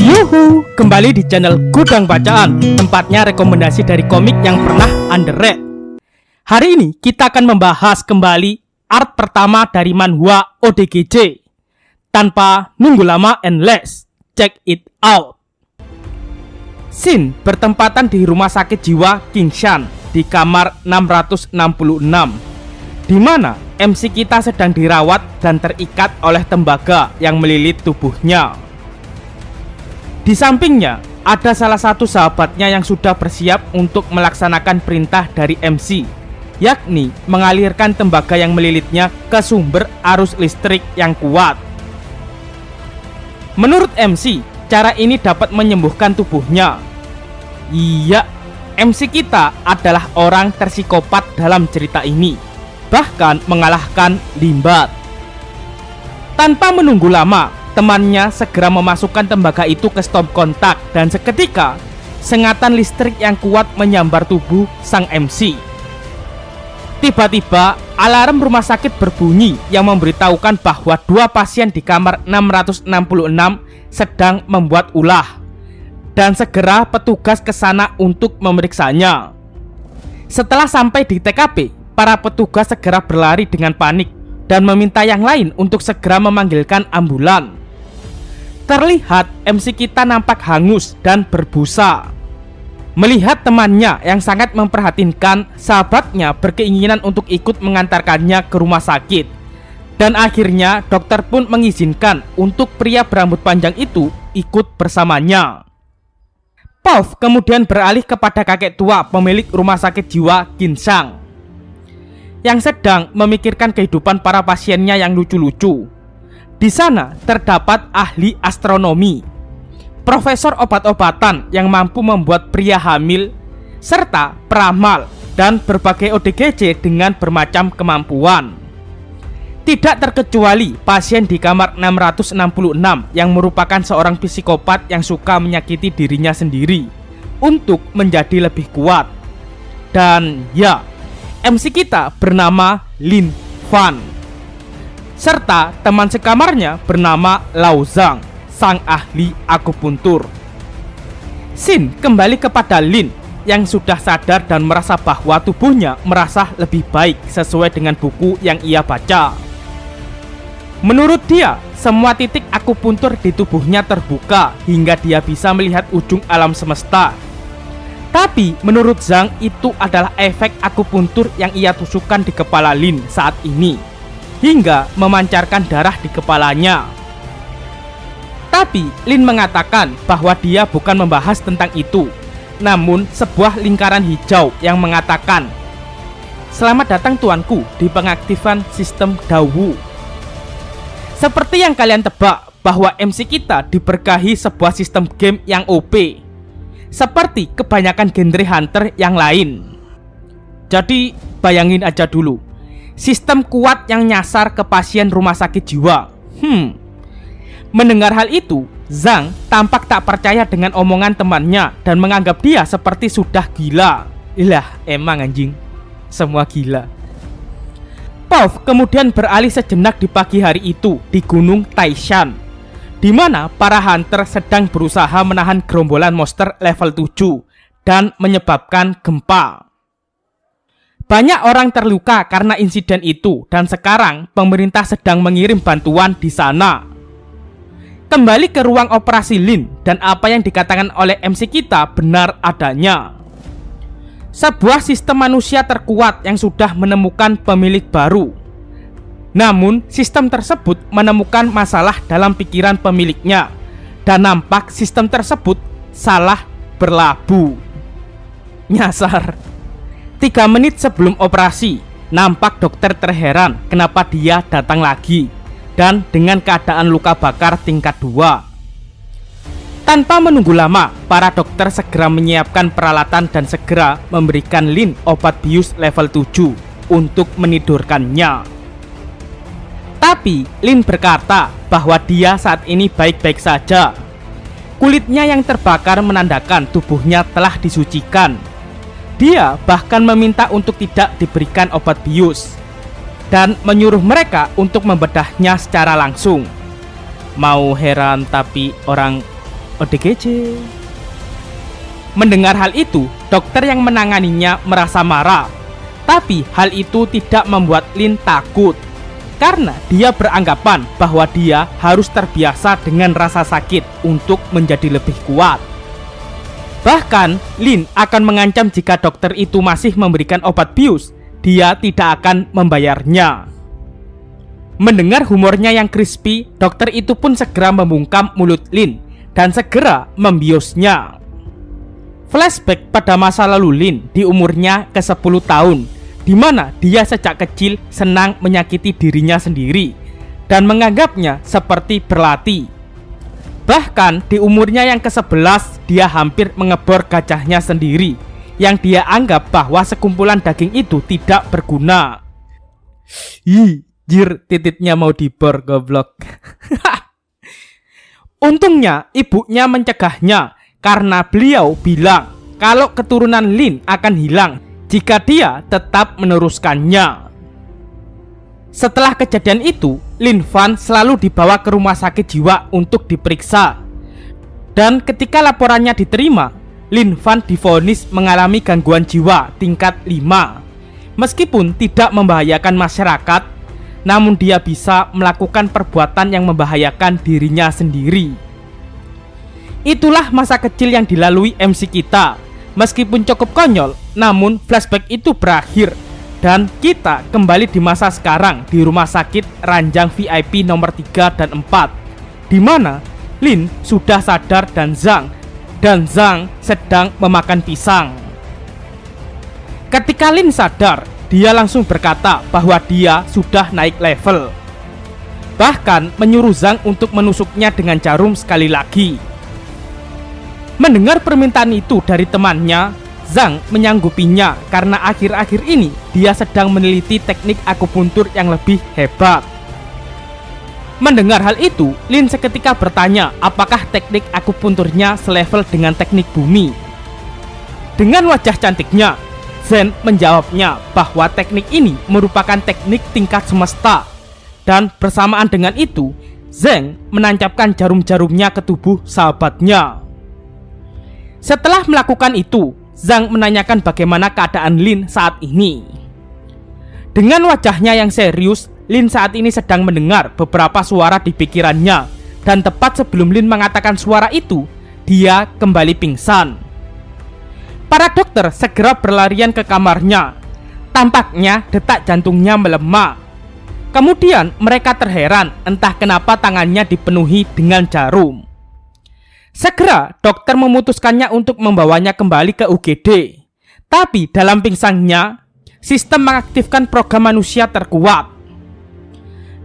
Yuhu, kembali di channel Gudang Bacaan, tempatnya rekomendasi dari komik yang pernah underread. Hari ini kita akan membahas kembali art pertama dari manhwa ODGJ. Tanpa nunggu lama and let's check it out. Scene bertempatan di rumah sakit jiwa Kingshan di kamar 666, di mana MC kita sedang dirawat dan terikat oleh tembaga yang melilit tubuhnya. Di sampingnya ada salah satu sahabatnya yang sudah bersiap untuk melaksanakan perintah dari MC, yakni mengalirkan tembaga yang melilitnya ke sumber arus listrik yang kuat. Menurut MC, cara ini dapat menyembuhkan tubuhnya. Iya, MC kita adalah orang tersikopat dalam cerita ini, bahkan mengalahkan Limbat. Tanpa menunggu lama, temannya segera memasukkan tembaga itu ke stop kontak dan seketika sengatan listrik yang kuat menyambar tubuh sang MC. Tiba-tiba alarm rumah sakit berbunyi yang memberitahukan bahwa dua pasien di kamar 666 sedang membuat ulah, dan segera petugas ke sana untuk memeriksanya. Setelah sampai di TKP, para petugas segera berlari dengan panik dan meminta yang lain untuk segera memanggilkan ambulan. Terlihat MC kita nampak hangus dan berbusa. Melihat temannya yang sangat memperhatinkan, sahabatnya berkeinginan untuk ikut mengantarkannya ke rumah sakit. Dan akhirnya dokter pun mengizinkan untuk pria berambut panjang itu ikut bersamanya. Pov kemudian beralih kepada kakek tua pemilik rumah sakit jiwa Kinsang, yang sedang memikirkan kehidupan para pasiennya yang lucu-lucu. Di sana terdapat ahli astronomi, profesor obat-obatan yang mampu membuat pria hamil, serta peramal dan berbagai ODGJ dengan bermacam kemampuan. Tidak terkecuali pasien di kamar 666 yang merupakan seorang psikopat yang suka menyakiti dirinya sendiri untuk menjadi lebih kuat. Dan ya, MC kita bernama Lin Fan, serta teman sekamarnya bernama Lao Zhang, sang ahli akupuntur. Scene kembali kepada Lin yang sudah sadar dan merasa bahwa tubuhnya merasa lebih baik sesuai dengan buku yang ia baca. Menurut dia, semua titik akupuntur di tubuhnya terbuka hingga dia bisa melihat ujung alam semesta. Tapi menurut Zhang, itu adalah efek akupuntur yang ia tusukkan di kepala Lin saat ini, hingga memancarkan darah di kepalanya. Tapi Lin mengatakan bahwa dia bukan membahas tentang itu, namun sebuah lingkaran hijau yang mengatakan, "Selamat datang tuanku di pengaktifan sistem Dawu." Seperti yang kalian tebak, bahwa MC kita diberkahi sebuah sistem game yang OP, seperti kebanyakan genre hunter yang lain. Jadi bayangin aja dulu, sistem kuat yang nyasar ke pasien rumah sakit jiwa. Mendengar hal itu, Zhang tampak tak percaya dengan omongan temannya dan menganggap dia seperti sudah gila. Ilah, emang anjing, semua gila. Pov kemudian beralih sejenak di pagi hari itu di Gunung Taishan, di mana para hunter sedang berusaha menahan gerombolan monster level 7 dan menyebabkan gempa. Banyak orang terluka karena insiden itu dan sekarang pemerintah sedang mengirim bantuan di sana. Kembali ke ruang operasi Lin, dan apa yang dikatakan oleh MC kita benar adanya. Sebuah sistem manusia terkuat yang sudah menemukan pemilik baru. Namun sistem tersebut menemukan masalah dalam pikiran pemiliknya, dan nampak sistem tersebut salah berlabuh. Nyasar. 3 menit sebelum operasi, nampak dokter terheran kenapa dia datang lagi, dan dengan keadaan luka bakar tingkat 2. Tanpa menunggu lama, para dokter segera menyiapkan peralatan dan segera memberikan Lin obat bius level 7 untuk menidurkannya. Tapi Lin berkata bahwa dia saat ini baik-baik saja. Kulitnya yang terbakar menandakan tubuhnya telah disucikan. Dia bahkan meminta untuk tidak diberikan obat bius. dan menyuruh mereka untuk membedahnya secara langsung. Mau heran tapi orang ODGJ. Mendengar hal itu, dokter yang menanganinya merasa marah. Tapi hal itu tidak membuat Lin takut, karena dia beranggapan bahwa dia harus terbiasa dengan rasa sakit untuk menjadi lebih kuat. Bahkan, Lin akan mengancam jika dokter itu masih memberikan obat bius, dia tidak akan membayarnya. Mendengar humornya yang crispy, dokter itu pun segera membungkam mulut Lin dan segera membiusnya. Flashback pada masa lalu Lin di umurnya ke-10 tahun, di mana dia sejak kecil senang menyakiti dirinya sendiri dan menganggapnya seperti berlatih. Bahkan di umurnya yang ke-11, dia hampir mengebor gajahnya sendiri yang dia anggap bahwa sekumpulan daging itu tidak berguna. Ih, jir, titiknya mau dibor, goblok. Untungnya ibunya mencegahnya karena beliau bilang kalau keturunan Lin akan hilang jika dia tetap meneruskannya. Setelah kejadian itu, Lin Fan selalu dibawa ke rumah sakit jiwa untuk diperiksa. Dan ketika laporannya diterima, Lin Fan divonis mengalami gangguan jiwa tingkat 5. Meskipun tidak membahayakan masyarakat, namun dia bisa melakukan perbuatan yang membahayakan dirinya sendiri. Itulah masa kecil yang dilalui MC kita. Meskipun cukup konyol, namun flashback itu berakhir dan kita kembali di masa sekarang di rumah sakit ranjang VIP nomor 3 dan 4, di mana Lin sudah sadar dan Zhang sedang memakan pisang. Ketika Lin sadar, dia langsung berkata bahwa dia sudah naik level, bahkan menyuruh Zhang untuk menusuknya dengan jarum sekali lagi. Mendengar permintaan itu dari temannya, Zhang menyanggupinya karena akhir-akhir ini dia sedang meneliti teknik akupuntur yang lebih hebat. Mendengar hal itu, Lin seketika bertanya apakah teknik akupunturnya selevel dengan teknik bumi. Dengan wajah cantiknya, Zhen menjawabnya bahwa teknik ini merupakan teknik tingkat semesta. Dan bersamaan dengan itu, Zheng menancapkan jarum-jarumnya ke tubuh sahabatnya. Setelah melakukan itu, Zhang menanyakan bagaimana keadaan Lin saat ini. Dengan wajahnya yang serius, Lin saat ini sedang mendengar beberapa suara di pikirannya. Dan tepat sebelum Lin mengatakan suara itu, dia kembali pingsan. Para dokter segera berlarian ke kamarnya. Tampaknya detak jantungnya melemah. Kemudian mereka terheran entah kenapa tangannya dipenuhi dengan jarum. Segera dokter memutuskannya untuk membawanya kembali ke UGD. Tapi dalam pingsannya, sistem mengaktifkan program manusia terkuat.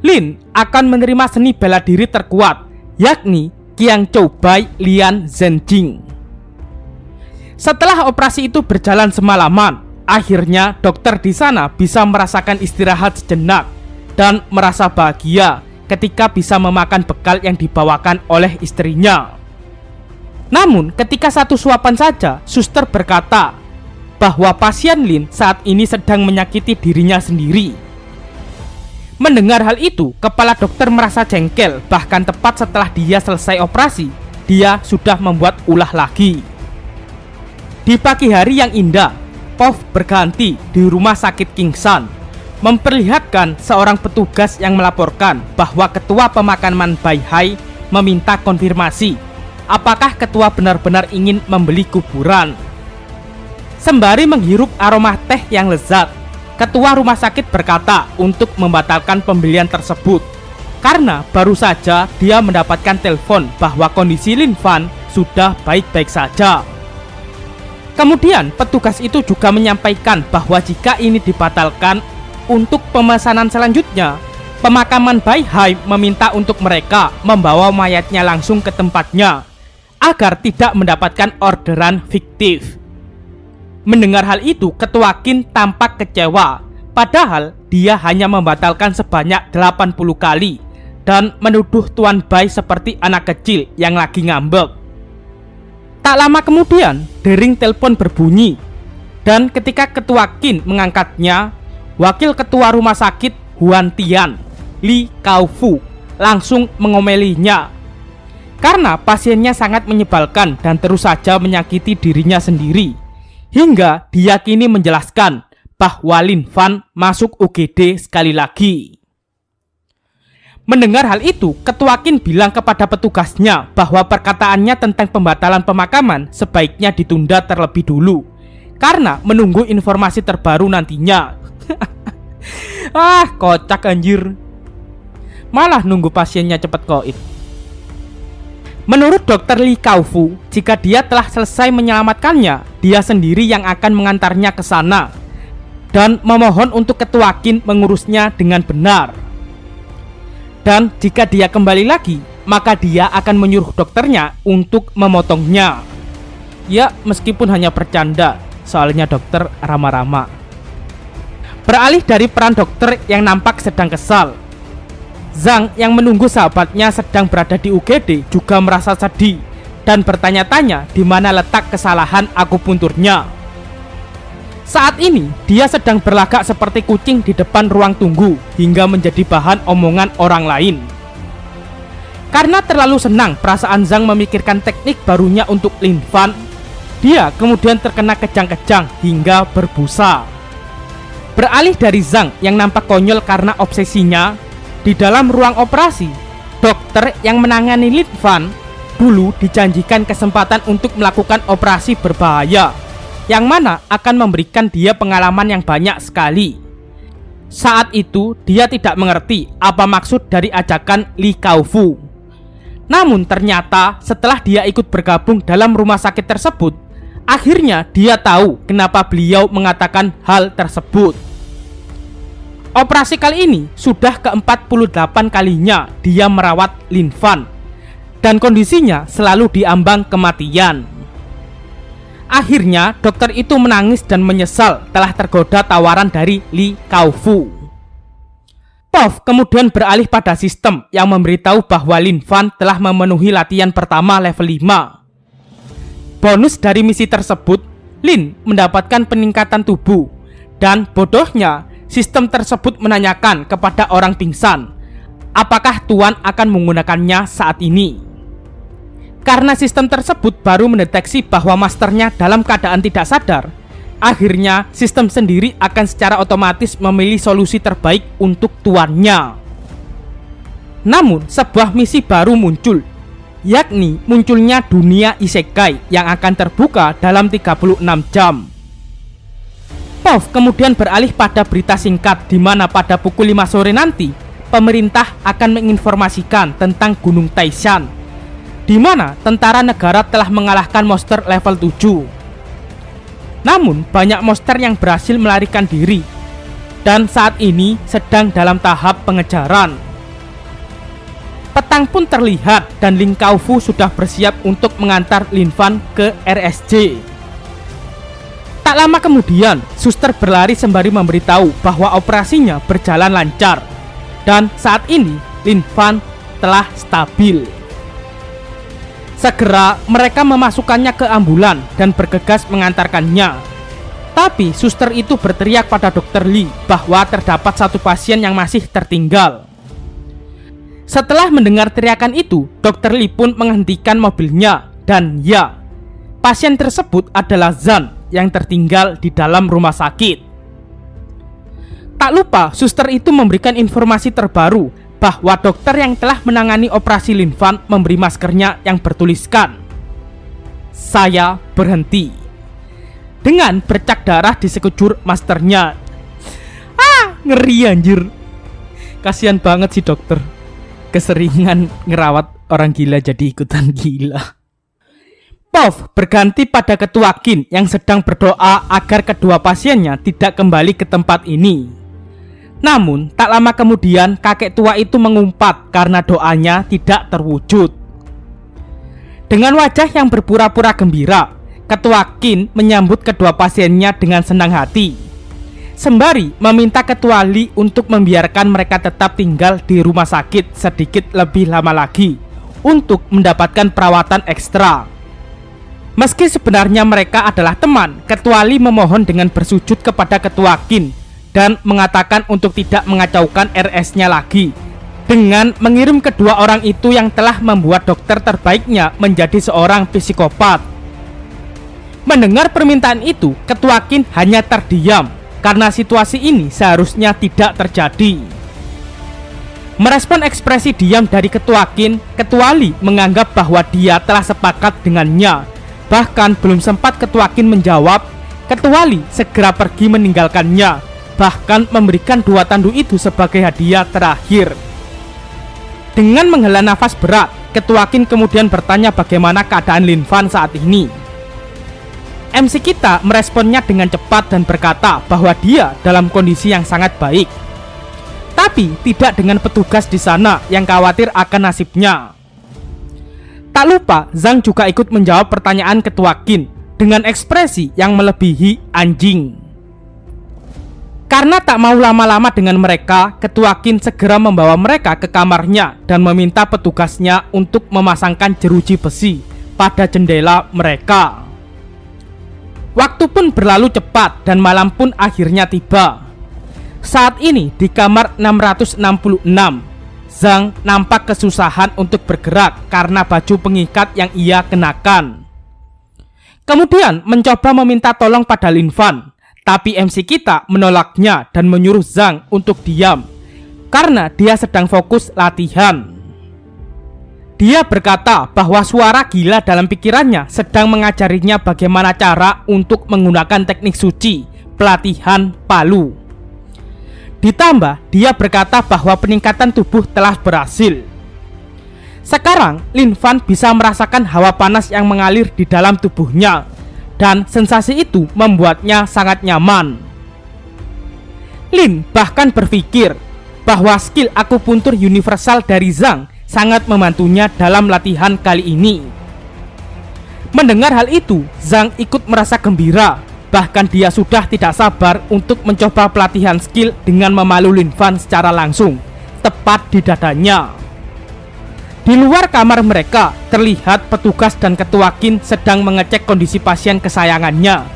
Lin akan menerima seni bela diri terkuat, yakni Qiang Chou Bai Lian Zhenjing. Setelah operasi itu berjalan semalaman, akhirnya dokter di sana bisa merasakan istirahat sejenak dan merasa bahagia ketika bisa memakan bekal yang dibawakan oleh istrinya. Namun ketika satu suapan saja, suster berkata bahwa pasien Lin saat ini sedang menyakiti dirinya sendiri. Mendengar hal itu, kepala dokter merasa jengkel. Bahkan tepat setelah dia selesai operasi, dia sudah membuat ulah lagi. Di pagi hari yang indah, Pov berganti di rumah sakit King San, memperlihatkan seorang petugas yang melaporkan bahwa ketua pemakaman Bai Hai meminta konfirmasi apakah ketua benar-benar ingin membeli kuburan. Sembari menghirup aroma teh yang lezat, ketua rumah sakit berkata untuk membatalkan pembelian tersebut karena baru saja dia mendapatkan telepon bahwa kondisi Lin Fan sudah baik-baik saja. Kemudian petugas itu juga menyampaikan bahwa jika ini dibatalkan untuk pemesanan selanjutnya, pemakaman Bai Hai meminta untuk mereka membawa mayatnya langsung ke tempatnya agar tidak mendapatkan orderan fiktif. Mendengar hal itu, Ketua Qin tampak kecewa. Padahal dia hanya membatalkan sebanyak 80 kali dan menuduh Tuan Bai seperti anak kecil yang lagi ngambek. Tak lama kemudian, dering telepon berbunyi. Dan ketika Ketua Qin mengangkatnya, wakil ketua rumah sakit Huan Tian, Li Kaofu, langsung mengomelinya. Karena pasiennya sangat menyebalkan dan terus saja menyakiti dirinya sendiri. Hingga dia kini menjelaskan bahwa Lin Fan masuk UGD sekali lagi. Mendengar hal itu, Ketua Qin bilang kepada petugasnya bahwa perkataannya tentang pembatalan pemakaman sebaiknya ditunda terlebih dulu, karena menunggu informasi terbaru nantinya. Kocak anjir. Malah nunggu pasiennya cepet koit. Menurut Dr. Li Kaofu, jika dia telah selesai menyelamatkannya, dia sendiri yang akan mengantarnya ke sana dan memohon untuk Ketua Qin mengurusnya dengan benar. Dan jika dia kembali lagi, maka dia akan menyuruh dokternya untuk memotongnya. Ya, meskipun hanya bercanda, soalnya dokter ramah-ramah. Beralih dari peran dokter yang nampak sedang kesal, Zhang yang menunggu sahabatnya sedang berada di UGD juga merasa sedih dan bertanya-tanya di mana letak kesalahan akupunturnya. Saat ini, dia sedang berlagak seperti kucing di depan ruang tunggu hingga menjadi bahan omongan orang lain. Karena terlalu senang perasaan Zhang memikirkan teknik barunya untuk Lin Fan, dia kemudian terkena kejang-kejang hingga berbusa. Beralih dari Zhang yang nampak konyol karena obsesinya, di dalam ruang operasi, dokter yang menangani Lin Fan dulu dijanjikan kesempatan untuk melakukan operasi berbahaya, yang mana akan memberikan dia pengalaman yang banyak sekali. Saat itu dia tidak mengerti apa maksud dari ajakan Li Kaofu. Namun ternyata setelah dia ikut bergabung dalam rumah sakit tersebut, akhirnya dia tahu kenapa beliau mengatakan hal tersebut. Operasi kali ini sudah ke-48 kalinya dia merawat Lin Fan, dan kondisinya selalu diambang kematian. Akhirnya dokter itu menangis dan menyesal telah tergoda tawaran dari Li Kaofu. Pov kemudian beralih pada sistem yang memberitahu bahwa Lin Fan telah memenuhi latihan pertama level 5. Bonus dari misi tersebut, Lin mendapatkan peningkatan tubuh. Dan bodohnya, sistem tersebut menanyakan kepada orang pingsan, apakah Tuan akan menggunakannya saat ini. Karena sistem tersebut baru mendeteksi bahwa masternya dalam keadaan tidak sadar, akhirnya sistem sendiri akan secara otomatis memilih solusi terbaik untuk tuannya. Namun sebuah misi baru muncul, yakni munculnya dunia isekai yang akan terbuka dalam 36 jam. Pov kemudian beralih pada berita singkat di mana pada pukul 5 sore nanti, pemerintah akan menginformasikan tentang Gunung Taishan, di mana tentara negara telah mengalahkan monster level 7. Namun banyak monster yang berhasil melarikan diri, dan saat ini sedang dalam tahap pengejaran. Petang pun terlihat dan Lin Kaofu sudah bersiap untuk mengantar Lin Fan ke RSJ. Tak lama kemudian, suster berlari sembari memberitahu bahwa operasinya berjalan lancar, dan saat ini Lin Fan telah stabil. Segera mereka memasukkannya ke ambulan dan bergegas mengantarkannya. Tapi suster itu berteriak pada dokter Li bahwa terdapat satu pasien yang masih tertinggal. Setelah mendengar teriakan itu, dokter Li pun menghentikan mobilnya. Dan ya, pasien tersebut adalah Zhan yang tertinggal di dalam rumah sakit. Tak lupa suster itu memberikan informasi terbaru bahwa dokter yang telah menangani operasi Lin Fan memberi maskernya yang bertuliskan "Saya berhenti" dengan bercak darah di sekujur maskernya. Ngeri anjir. Kasian banget sih dokter, keseringan ngerawat orang gila jadi ikutan gila. Pov berganti pada Ketua Qin yang sedang berdoa agar kedua pasiennya tidak kembali ke tempat ini. Namun, tak lama kemudian kakek tua itu mengumpat karena doanya tidak terwujud. Dengan wajah yang berpura-pura gembira, Ketua Qin menyambut kedua pasiennya dengan senang hati, sembari meminta Ketua Li untuk membiarkan mereka tetap tinggal di rumah sakit sedikit lebih lama lagi untuk mendapatkan perawatan ekstra. Meski sebenarnya mereka adalah teman, Ketua Li memohon dengan bersujud kepada Ketua Qin dan mengatakan untuk tidak mengacaukan RS-nya lagi dengan mengirim kedua orang itu yang telah membuat dokter terbaiknya menjadi seorang psikopat. Mendengar permintaan itu, Ketua Qin hanya terdiam karena situasi ini seharusnya tidak terjadi. Merespon ekspresi diam dari Ketua Qin, Ketua Li menganggap bahwa dia telah sepakat dengannya. Bahkan belum sempat Ketua Qin menjawab, Ketua Li segera pergi meninggalkannya, bahkan memberikan 2 tandu itu sebagai hadiah terakhir. Dengan menghela nafas berat, Ketua Qin kemudian bertanya bagaimana keadaan Lin Fan saat ini. MC kita meresponnya dengan cepat dan berkata bahwa dia dalam kondisi yang sangat baik, tapi tidak dengan petugas di sana yang khawatir akan nasibnya. Tak lupa, Zhang juga ikut menjawab pertanyaan Ketua Qin dengan ekspresi yang melebihi anjing. Karena tak mau lama-lama dengan mereka, Ketua Qin segera membawa mereka ke kamarnya dan meminta petugasnya untuk memasangkan jeruji besi pada jendela mereka. Waktu pun berlalu cepat dan malam pun akhirnya tiba. Saat ini di kamar 666, Zhang nampak kesusahan untuk bergerak karena baju pengikat yang ia kenakan. Kemudian mencoba meminta tolong pada Lin Fan, tapi MC kita menolaknya dan menyuruh Zhang untuk diam karena dia sedang fokus latihan. Dia berkata bahwa suara gila dalam pikirannya sedang mengajarinya bagaimana cara untuk menggunakan teknik suci pelatihan palu. Ditambah, dia berkata bahwa peningkatan tubuh telah berhasil. Sekarang, Lin Fan bisa merasakan hawa panas yang mengalir di dalam tubuhnya, dan sensasi itu membuatnya sangat nyaman. Lin bahkan berpikir bahwa skill akupuntur universal dari Zhang sangat membantunya dalam latihan kali ini. Mendengar hal itu, Zhang ikut merasa gembira. Bahkan dia sudah tidak sabar untuk mencoba pelatihan skill dengan memalu Lin Fan secara langsung, tepat di dadanya. Di luar kamar mereka, terlihat petugas dan Ketua Qin sedang mengecek kondisi pasien kesayangannya.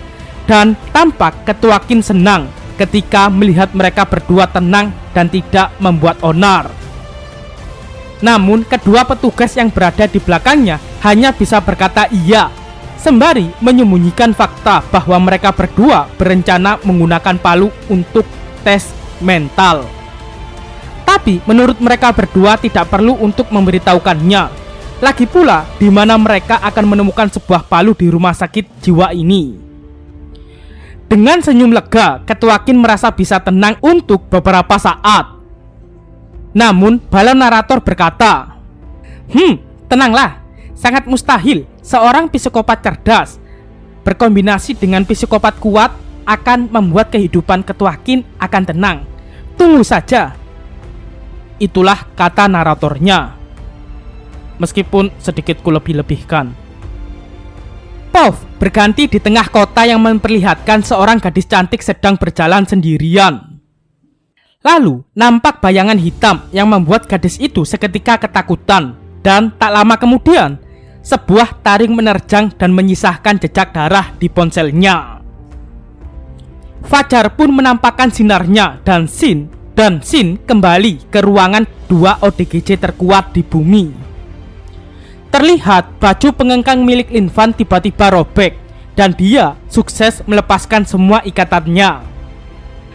Dan tampak Ketua Qin senang ketika melihat mereka berdua tenang dan tidak membuat onar. Namun kedua petugas yang berada di belakangnya hanya bisa berkata iya, sembari menyembunyikan fakta bahwa mereka berdua berencana menggunakan palu untuk tes mental. Tapi menurut mereka berdua tidak perlu untuk memberitahukannya. Lagi pula di mana mereka akan menemukan sebuah palu di rumah sakit jiwa ini. Dengan senyum lega, Ketua Qin merasa bisa tenang untuk beberapa saat. Namun bala narator berkata, tenanglah, sangat mustahil seorang psikopat cerdas berkombinasi dengan psikopat kuat akan membuat kehidupan Ketua Qin akan tenang. Tunggu saja. Itulah kata naratornya, meskipun sedikit kulebih-lebihkan. Puff berganti di tengah kota yang memperlihatkan seorang gadis cantik sedang berjalan sendirian. Lalu nampak bayangan hitam yang membuat gadis itu seketika ketakutan. Dan tak lama kemudian, sebuah taring menerjang dan menyisahkan jejak darah di ponselnya. Fajar pun menampakkan sinarnya dan Xin kembali ke ruangan 2 ODGJ terkuat di bumi. Terlihat baju pengengkang milik Lin Fan tiba-tiba robek dan dia sukses melepaskan semua ikatannya.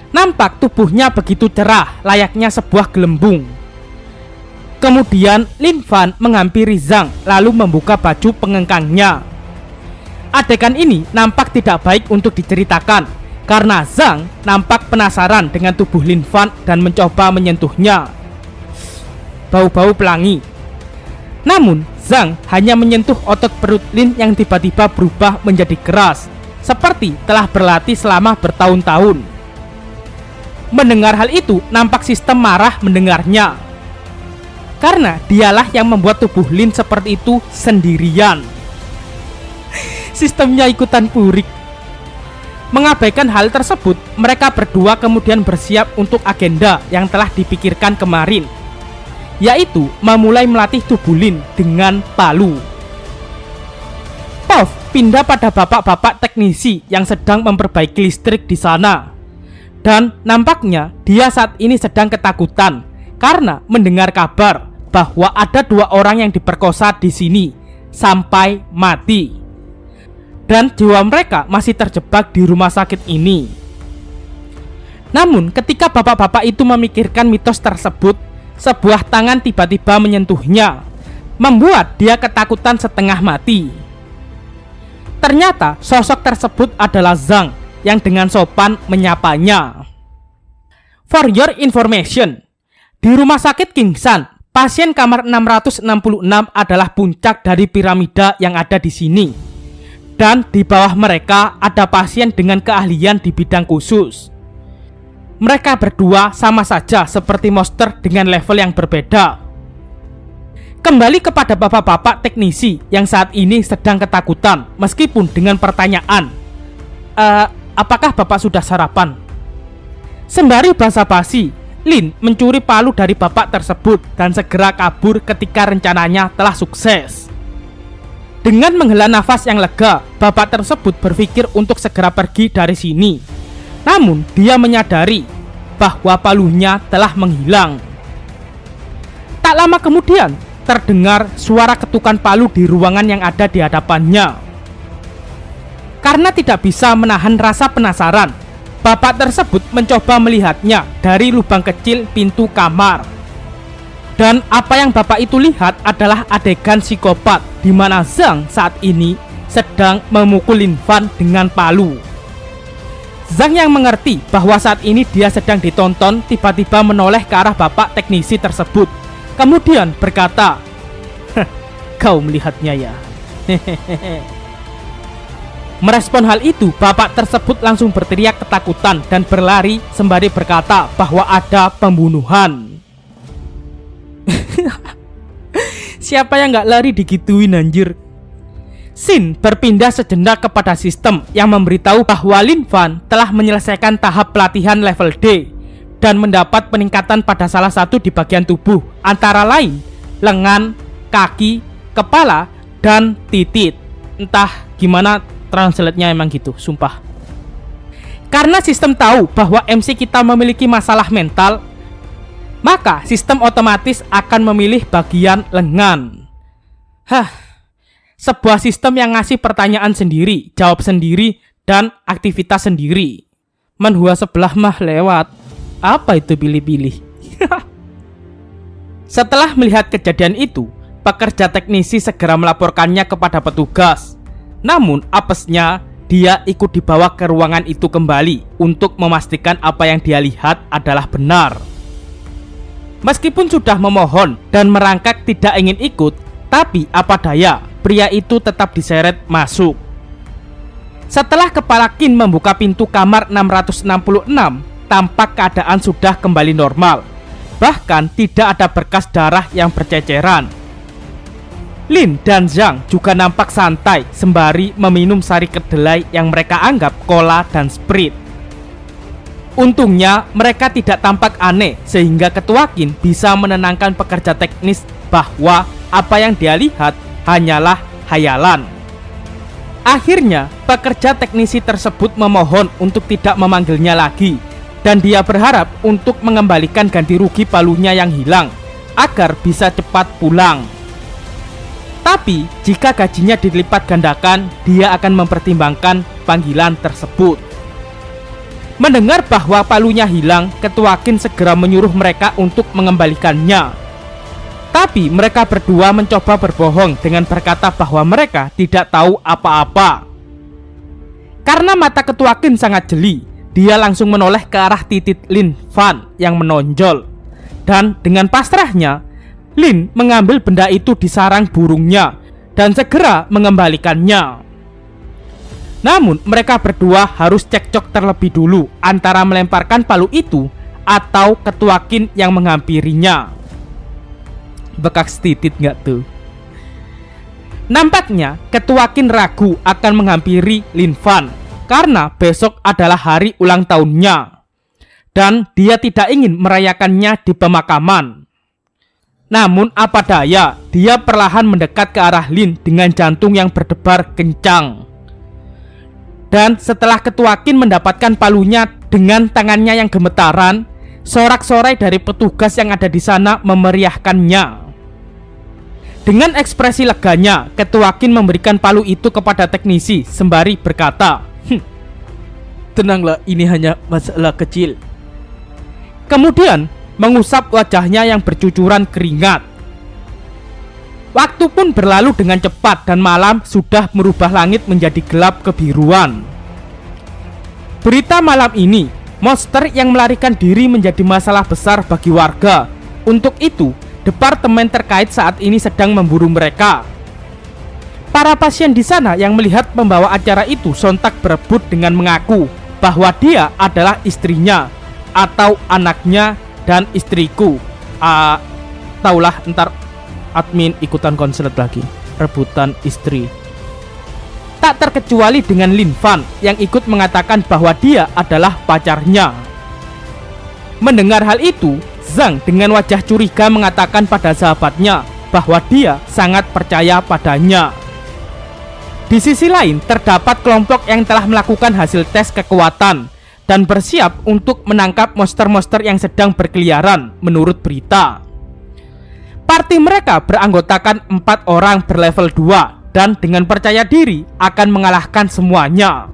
Nampak tubuhnya begitu cerah, layaknya sebuah gelembung. Kemudian Lin Fan menghampiri Zhang lalu membuka baju pengengkangnya. Adegan ini nampak tidak baik untuk diceritakan karena Zhang nampak penasaran dengan tubuh Lin Fan dan mencoba menyentuhnya. Bau-bau pelangi. Namun Zhang hanya menyentuh otot perut Lin yang tiba-tiba berubah menjadi keras, seperti telah berlatih selama bertahun-tahun. Mendengar hal itu, nampak sistem marah mendengarnya. Karena dialah yang membuat tubuh Lin seperti itu sendirian. Sistemnya ikutan purik. Mengabaikan hal tersebut, mereka berdua kemudian bersiap untuk agenda yang telah dipikirkan kemarin, yaitu memulai melatih tubuh Lin dengan palu. Puff pindah pada bapak-bapak teknisi yang sedang memperbaiki listrik di sana. Dan nampaknya dia saat ini sedang ketakutan karena mendengar kabar bahwa ada 2 orang yang diperkosa di sini sampai mati. Dan jiwa mereka masih terjebak di rumah sakit ini. Namun ketika bapak-bapak itu memikirkan mitos tersebut, sebuah tangan tiba-tiba menyentuhnya, membuat dia ketakutan setengah mati. Ternyata sosok tersebut adalah Zhang yang dengan sopan menyapanya. For your information, di rumah sakit King San, pasien kamar 666 adalah puncak dari piramida yang ada di sini. Dan di bawah mereka ada pasien dengan keahlian di bidang khusus. Mereka berdua sama saja seperti monster dengan level yang berbeda. Kembali kepada bapak-bapak teknisi yang saat ini sedang ketakutan meskipun dengan pertanyaan, apakah bapak sudah sarapan? Sembari basa-basi, Lin mencuri palu dari bapak tersebut dan segera kabur ketika rencananya telah sukses. Dengan menghela nafas yang lega, bapak tersebut berpikir untuk segera pergi dari sini. Namun dia menyadari bahwa palunya telah menghilang. Tak lama kemudian, terdengar suara ketukan palu di ruangan yang ada di hadapannya. Karena tidak bisa menahan rasa penasaran, bapak tersebut mencoba melihatnya dari lubang kecil pintu kamar. Dan apa yang bapak itu lihat adalah adegan psikopat di mana Zhang saat ini sedang memukul Lin Fan dengan palu. Zhang yang mengerti bahwa saat ini dia sedang ditonton tiba-tiba menoleh ke arah bapak teknisi tersebut. Kemudian berkata, "Kau melihatnya ya?" Merespon hal itu, bapak tersebut langsung berteriak ketakutan dan berlari sembari berkata bahwa ada pembunuhan. Siapa yang gak lari digituin anjir? Sin berpindah sejenak kepada sistem yang memberitahu bahwa Lin Fan telah menyelesaikan tahap pelatihan level D dan mendapat peningkatan pada salah satu di bagian tubuh, antara lain lengan, kaki, kepala, dan titik. Entah gimana translate-nya, emang gitu, sumpah. Karena sistem tahu bahwa MC kita memiliki masalah mental, maka sistem otomatis akan memilih bagian lengan. Sebuah sistem yang ngasih pertanyaan sendiri, jawab sendiri, dan aktivitas sendiri. Menhua sebelah mah lewat. Apa itu pilih-pilih? Setelah melihat kejadian itu, pekerja teknisi segera melaporkannya kepada petugas. Namun apesnya, dia ikut dibawa ke ruangan itu kembali untuk memastikan apa yang dia lihat adalah benar. Meskipun sudah memohon dan merangkak tidak ingin ikut, tapi apa daya, pria itu tetap diseret masuk. Setelah kepala Qin membuka pintu kamar 666, tampak keadaan sudah kembali normal. Bahkan tidak ada berkas darah yang berceceran. Lin dan Zhang juga nampak santai sembari meminum sari kedelai yang mereka anggap cola dan sprite. Untungnya mereka tidak tampak aneh sehingga Ketua Qin bisa menenangkan pekerja teknis bahwa apa yang dia lihat hanyalah hayalan. Akhirnya pekerja teknisi tersebut memohon untuk tidak memanggilnya lagi, dan dia berharap untuk mengembalikan ganti rugi palunya yang hilang agar bisa cepat pulang. Tapi jika gajinya dilipat gandakan, dia akan mempertimbangkan panggilan tersebut. Mendengar bahwa palunya hilang, Ketua Qin segera menyuruh mereka untuk mengembalikannya. Tapi mereka berdua mencoba berbohong dengan berkata bahwa mereka tidak tahu apa-apa. Karena mata Ketua Qin sangat jeli, dia langsung menoleh ke arah titik Lin Fan yang menonjol. Dan dengan pasrahnya, Lin mengambil benda itu di sarang burungnya dan segera mengembalikannya. Namun mereka berdua harus cekcok terlebih dulu antara melemparkan palu itu atau Ketua Qin yang menghampirinya. Bekas titit nggak tuh? Nampaknya Ketua Qin ragu akan menghampiri Lin Fan karena besok adalah hari ulang tahunnya dan dia tidak ingin merayakannya di pemakaman. Namun apa daya, dia perlahan mendekat ke arah Lin dengan jantung yang berdebar kencang. Dan setelah Ketua Qin mendapatkan palunya Dengan tangannya yang gemetaran, sorak-sorai dari petugas yang ada di sana memeriahkannya. Dengan ekspresi leganya, Ketua Qin memberikan palu itu kepada teknisi sembari berkata, "Tenanglah, ini hanya masalah kecil." Kemudian mengusap wajahnya yang bercucuran keringat. Waktu pun berlalu dengan cepat dan malam sudah merubah langit menjadi gelap kebiruan. Berita malam ini, monster yang melarikan diri menjadi masalah besar bagi warga. Untuk itu, departemen terkait saat ini sedang memburu mereka. Para pasien di sana yang melihat pembawa acara itu sontak berebut dengan mengaku bahwa dia adalah istrinya atau anaknya dan istriku. Taulah, ntar admin ikutan konslet lagi, rebutan istri. Tak terkecuali dengan Lin Fan yang ikut mengatakan bahwa dia adalah pacarnya. Mendengar hal itu, Zhang dengan wajah curiga mengatakan pada sahabatnya bahwa dia sangat percaya padanya. Di sisi lain, terdapat kelompok yang telah melakukan hasil tes kekuatan dan bersiap untuk menangkap monster-monster yang sedang berkeliaran menurut berita. Parti mereka beranggotakan 4 orang berlevel 2 dan dengan percaya diri akan mengalahkan semuanya.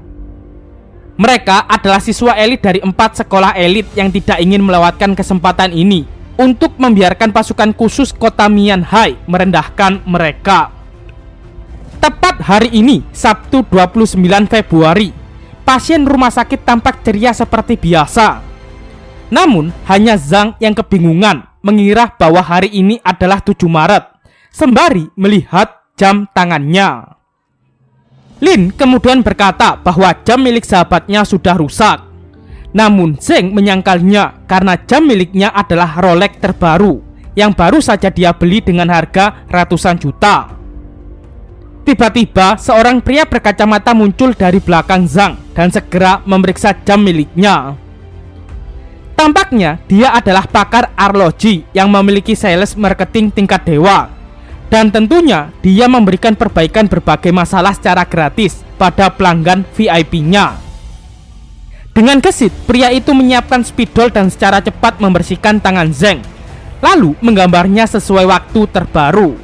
Mereka adalah siswa elit dari 4 sekolah elit yang tidak ingin melewatkan kesempatan ini untuk membiarkan pasukan khusus kota Mianhai merendahkan mereka. Tepat hari ini, Sabtu 29 Februari, pasien rumah sakit tampak ceria seperti biasa. Namun, hanya Zhang yang kebingungan mengira bahwa hari ini adalah 7 Maret, sembari melihat jam tangannya. Lin kemudian berkata bahwa jam milik sahabatnya sudah rusak. Namun Zheng menyangkalnya karena jam miliknya adalah Rolex terbaru yang baru saja dia beli dengan harga ratusan juta. Tiba-tiba seorang pria berkacamata muncul dari belakang Zhang dan segera memeriksa jam miliknya. Tampaknya dia adalah pakar arloji yang memiliki sales marketing tingkat dewa. Dan tentunya dia memberikan perbaikan berbagai masalah secara gratis pada pelanggan VIP-nya. Dengan gesit, pria itu menyiapkan spidol dan secara cepat membersihkan tangan Zheng, lalu menggambarnya sesuai waktu terbaru.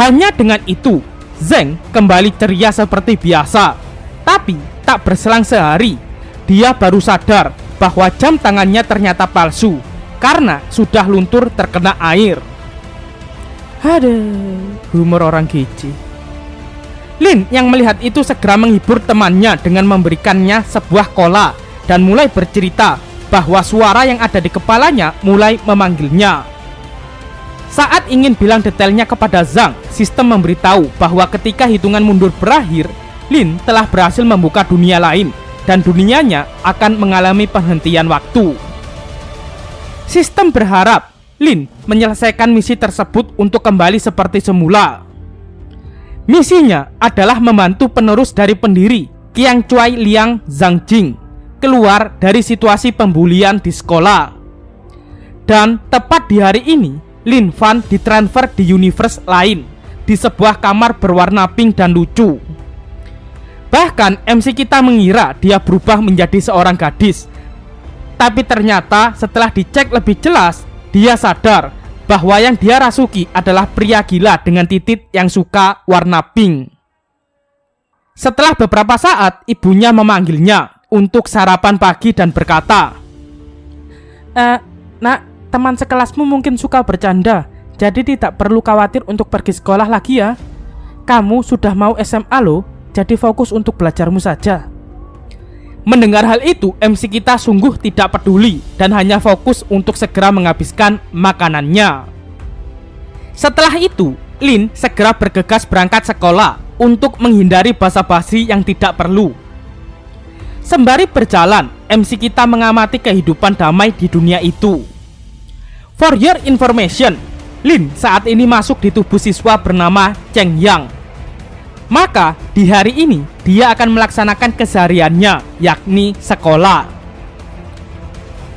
Hanya dengan itu, Zheng kembali ceria seperti biasa. Tapi tak berselang sehari, dia baru sadar bahwa jam tangannya ternyata palsu karena sudah luntur terkena air. Aduh, humor orang gici. Lin yang melihat itu segera menghibur temannya dengan memberikannya sebuah kola dan mulai bercerita bahwa suara yang ada di kepalanya mulai memanggilnya. Saat ingin bilang detailnya kepada Zhang, sistem memberitahu bahwa ketika hitungan mundur berakhir, Lin telah berhasil membuka dunia lain dan dunianya akan mengalami penghentian waktu. Sistem berharap Lin menyelesaikan misi tersebut untuk kembali seperti semula. Misinya adalah membantu penerus dari pendiri Qiang Cuai Liang Zhangjing keluar dari situasi pembulian di sekolah. Dan tepat di hari ini, Lin Fan ditransfer di universe lain di sebuah kamar berwarna pink dan lucu. Bahkan MC kita mengira dia berubah menjadi seorang gadis. Tapi ternyata setelah dicek lebih jelas, dia sadar bahwa yang dia rasuki adalah pria gila dengan titik yang suka warna pink. Setelah beberapa saat, ibunya memanggilnya untuk sarapan pagi dan berkata, "Nak, teman sekelasmu mungkin suka bercanda, jadi tidak perlu khawatir untuk pergi sekolah lagi ya. Kamu sudah mau SMA loh, jadi fokus untuk belajarmu saja." Mendengar hal itu, MC kita sungguh tidak peduli dan hanya fokus untuk segera menghabiskan makanannya. Setelah itu, Lin segera bergegas berangkat sekolah untuk menghindari basa-basi yang tidak perlu. Sembari berjalan, MC kita mengamati kehidupan damai di dunia itu. For your information, Lin saat ini masuk di tubuh siswa bernama Cheng Yang. Maka di hari ini dia akan melaksanakan kesehariannya, yakni sekolah.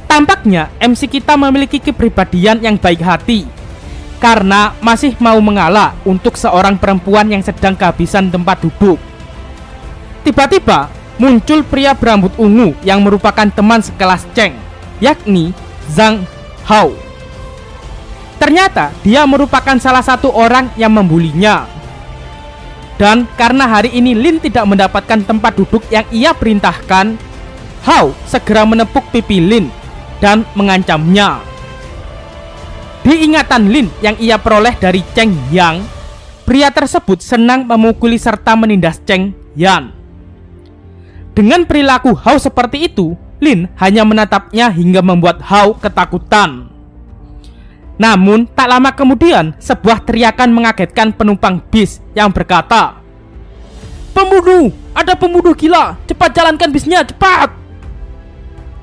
Tampaknya MC kita memiliki kepribadian yang baik hati karena masih mau mengalah untuk seorang perempuan yang sedang kehabisan tempat duduk. Tiba-tiba muncul pria berambut ungu yang merupakan teman sekelas Cheng, yakni Zhang Hao. Ternyata dia merupakan salah satu orang yang membulinya. Dan karena hari ini Lin tidak mendapatkan tempat duduk yang ia perintahkan, Hao segera menepuk pipi Lin dan mengancamnya. Diingatan Lin yang ia peroleh dari Cheng Yang, pria tersebut senang memukuli serta menindas Cheng Yan. Dengan perilaku Hao seperti itu, Lin hanya menatapnya hingga membuat Hao ketakutan. Namun tak lama kemudian, sebuah teriakan mengagetkan penumpang bis yang berkata, "Pembunuh! Ada pembunuh gila! Cepat jalankan bisnya, cepat!"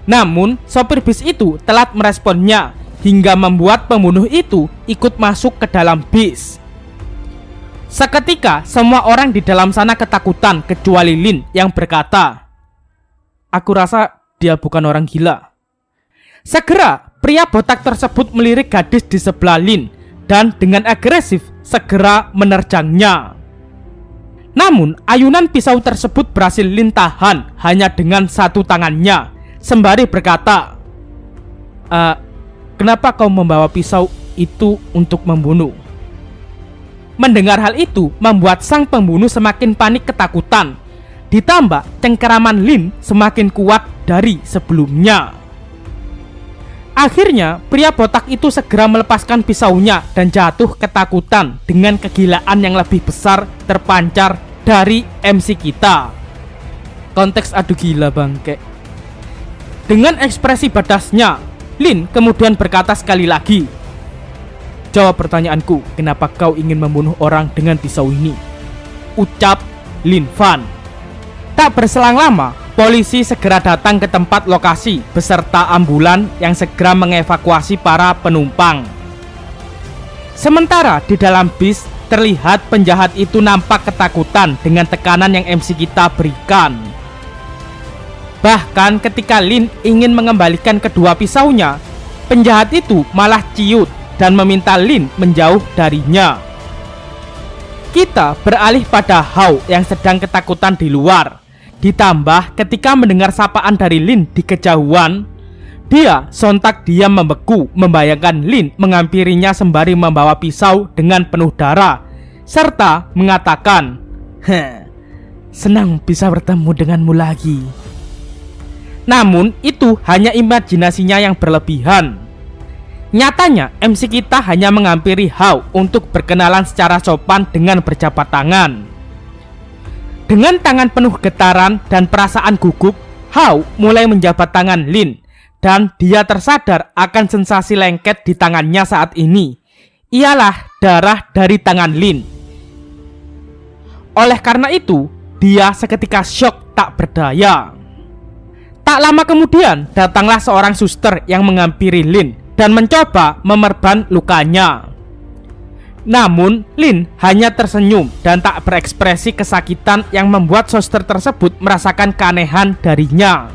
Namun sopir bis itu telat meresponnya hingga membuat pembunuh itu ikut masuk ke dalam bis. Seketika semua orang di dalam sana ketakutan kecuali Lin yang berkata, "Aku rasa dia bukan orang gila." Segera pria botak tersebut melirik gadis di sebelah Lin dan dengan agresif segera menerjangnya. Namun ayunan pisau tersebut berhasil Lin tahan hanya dengan satu tangannya sembari berkata, "Kenapa kau membawa pisau itu untuk membunuh?" Mendengar hal itu membuat sang pembunuh semakin panik ketakutan. Ditambah cengkeraman Lin semakin kuat dari sebelumnya. Akhirnya pria botak itu segera melepaskan pisaunya dan jatuh ketakutan dengan kegilaan yang lebih besar terpancar dari MC kita. Konteks adu gila bangke. Dengan ekspresi badasnya, Lin kemudian berkata sekali lagi, "Jawab pertanyaanku, kenapa kau ingin membunuh orang dengan pisau ini?" Ucap Lin Fan. Tak berselang lama, polisi segera datang ke tempat lokasi beserta ambulan yang segera mengevakuasi para penumpang. Sementara di dalam bis, terlihat penjahat itu nampak ketakutan dengan tekanan yang MC kita berikan. Bahkan ketika Lin ingin mengembalikan kedua pisaunya, penjahat itu malah ciut dan meminta Lin menjauh darinya. Kita beralih pada Hao yang sedang ketakutan di luar. Ditambah ketika mendengar sapaan dari Lin di kejauhan, dia sontak diam membeku membayangkan Lin menghampirinya sembari membawa pisau dengan penuh darah serta mengatakan, "Senang bisa bertemu denganmu lagi." Namun itu hanya imajinasinya yang berlebihan. Nyatanya MC kita hanya menghampiri Hao untuk berkenalan secara sopan dengan berjabat tangan. Dengan tangan penuh getaran dan perasaan gugup, Hao mulai menjabat tangan Lin dan dia tersadar akan sensasi lengket di tangannya saat ini. Ialah darah dari tangan Lin. Oleh karena itu, dia seketika syok tak berdaya. Tak lama kemudian, datanglah seorang suster yang menghampiri Lin dan mencoba memerban lukanya. Namun Lin hanya tersenyum dan tak berekspresi kesakitan yang membuat suster tersebut merasakan keanehan darinya.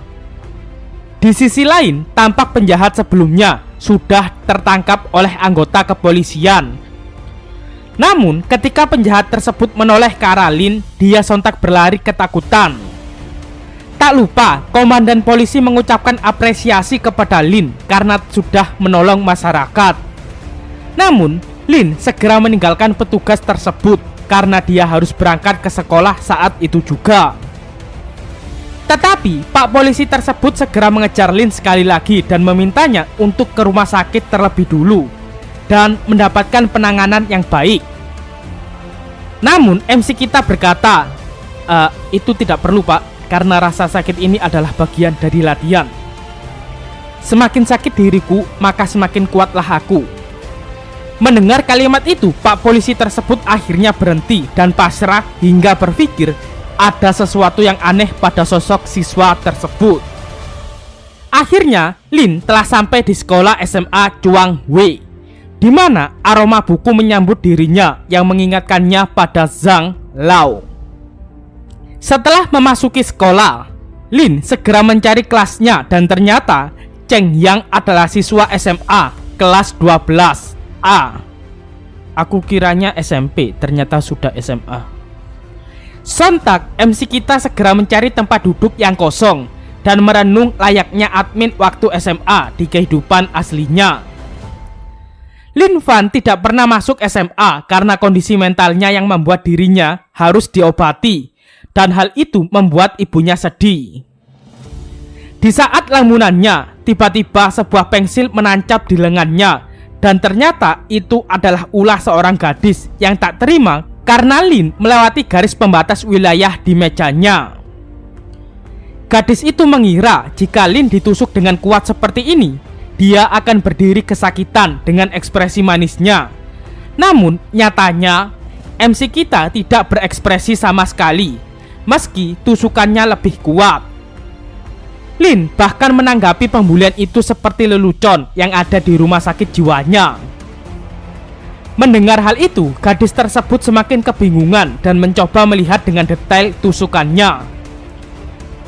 Di sisi lain, tampak penjahat sebelumnya sudah tertangkap oleh anggota kepolisian. Namun ketika penjahat tersebut menoleh ke arah Lin, dia sontak berlari ketakutan. Tak lupa, komandan polisi mengucapkan apresiasi kepada Lin karena sudah menolong masyarakat. Namun Lin segera meninggalkan petugas tersebut karena dia harus berangkat ke sekolah saat itu juga. Tetapi Pak polisi tersebut segera mengejar Lin sekali lagi dan memintanya untuk ke rumah sakit terlebih dulu dan mendapatkan penanganan yang baik. Namun MC kita berkata, "Itu tidak perlu Pak, karena rasa sakit ini adalah bagian dari latihan. Semakin sakit diriku, maka semakin kuatlah aku." Mendengar kalimat itu, Pak polisi tersebut akhirnya berhenti dan pasrah hingga berpikir ada sesuatu yang aneh pada sosok siswa tersebut. Akhirnya, Lin telah sampai di sekolah SMA Chuang Wei, di mana aroma buku menyambut dirinya yang mengingatkannya pada Zhang Lao. Setelah memasuki sekolah, Lin segera mencari kelasnya dan ternyata Cheng Yang adalah siswa SMA kelas 12. Aku kiranya SMP, ternyata sudah SMA. Sontak MC kita segera mencari tempat duduk yang kosong dan merenung layaknya admin waktu SMA di kehidupan aslinya. Lin Fan tidak pernah masuk SMA karena kondisi mentalnya yang membuat dirinya harus diobati, dan hal itu membuat ibunya sedih. Di saat lamunannya, tiba-tiba sebuah pensil menancap di lengannya, dan ternyata itu adalah ulah seorang gadis yang tak terima karena Lin melewati garis pembatas wilayah di mejanya. Gadis itu mengira jika Lin ditusuk dengan kuat seperti ini, dia akan berdiri kesakitan dengan ekspresi manisnya. Namun nyatanya MC kita tidak berekspresi sama sekali, meski tusukannya lebih kuat. Lin bahkan menanggapi pembulian itu seperti lelucon yang ada di rumah sakit jiwanya. Mendengar hal itu, gadis tersebut semakin kebingungan dan mencoba melihat dengan detail tusukannya.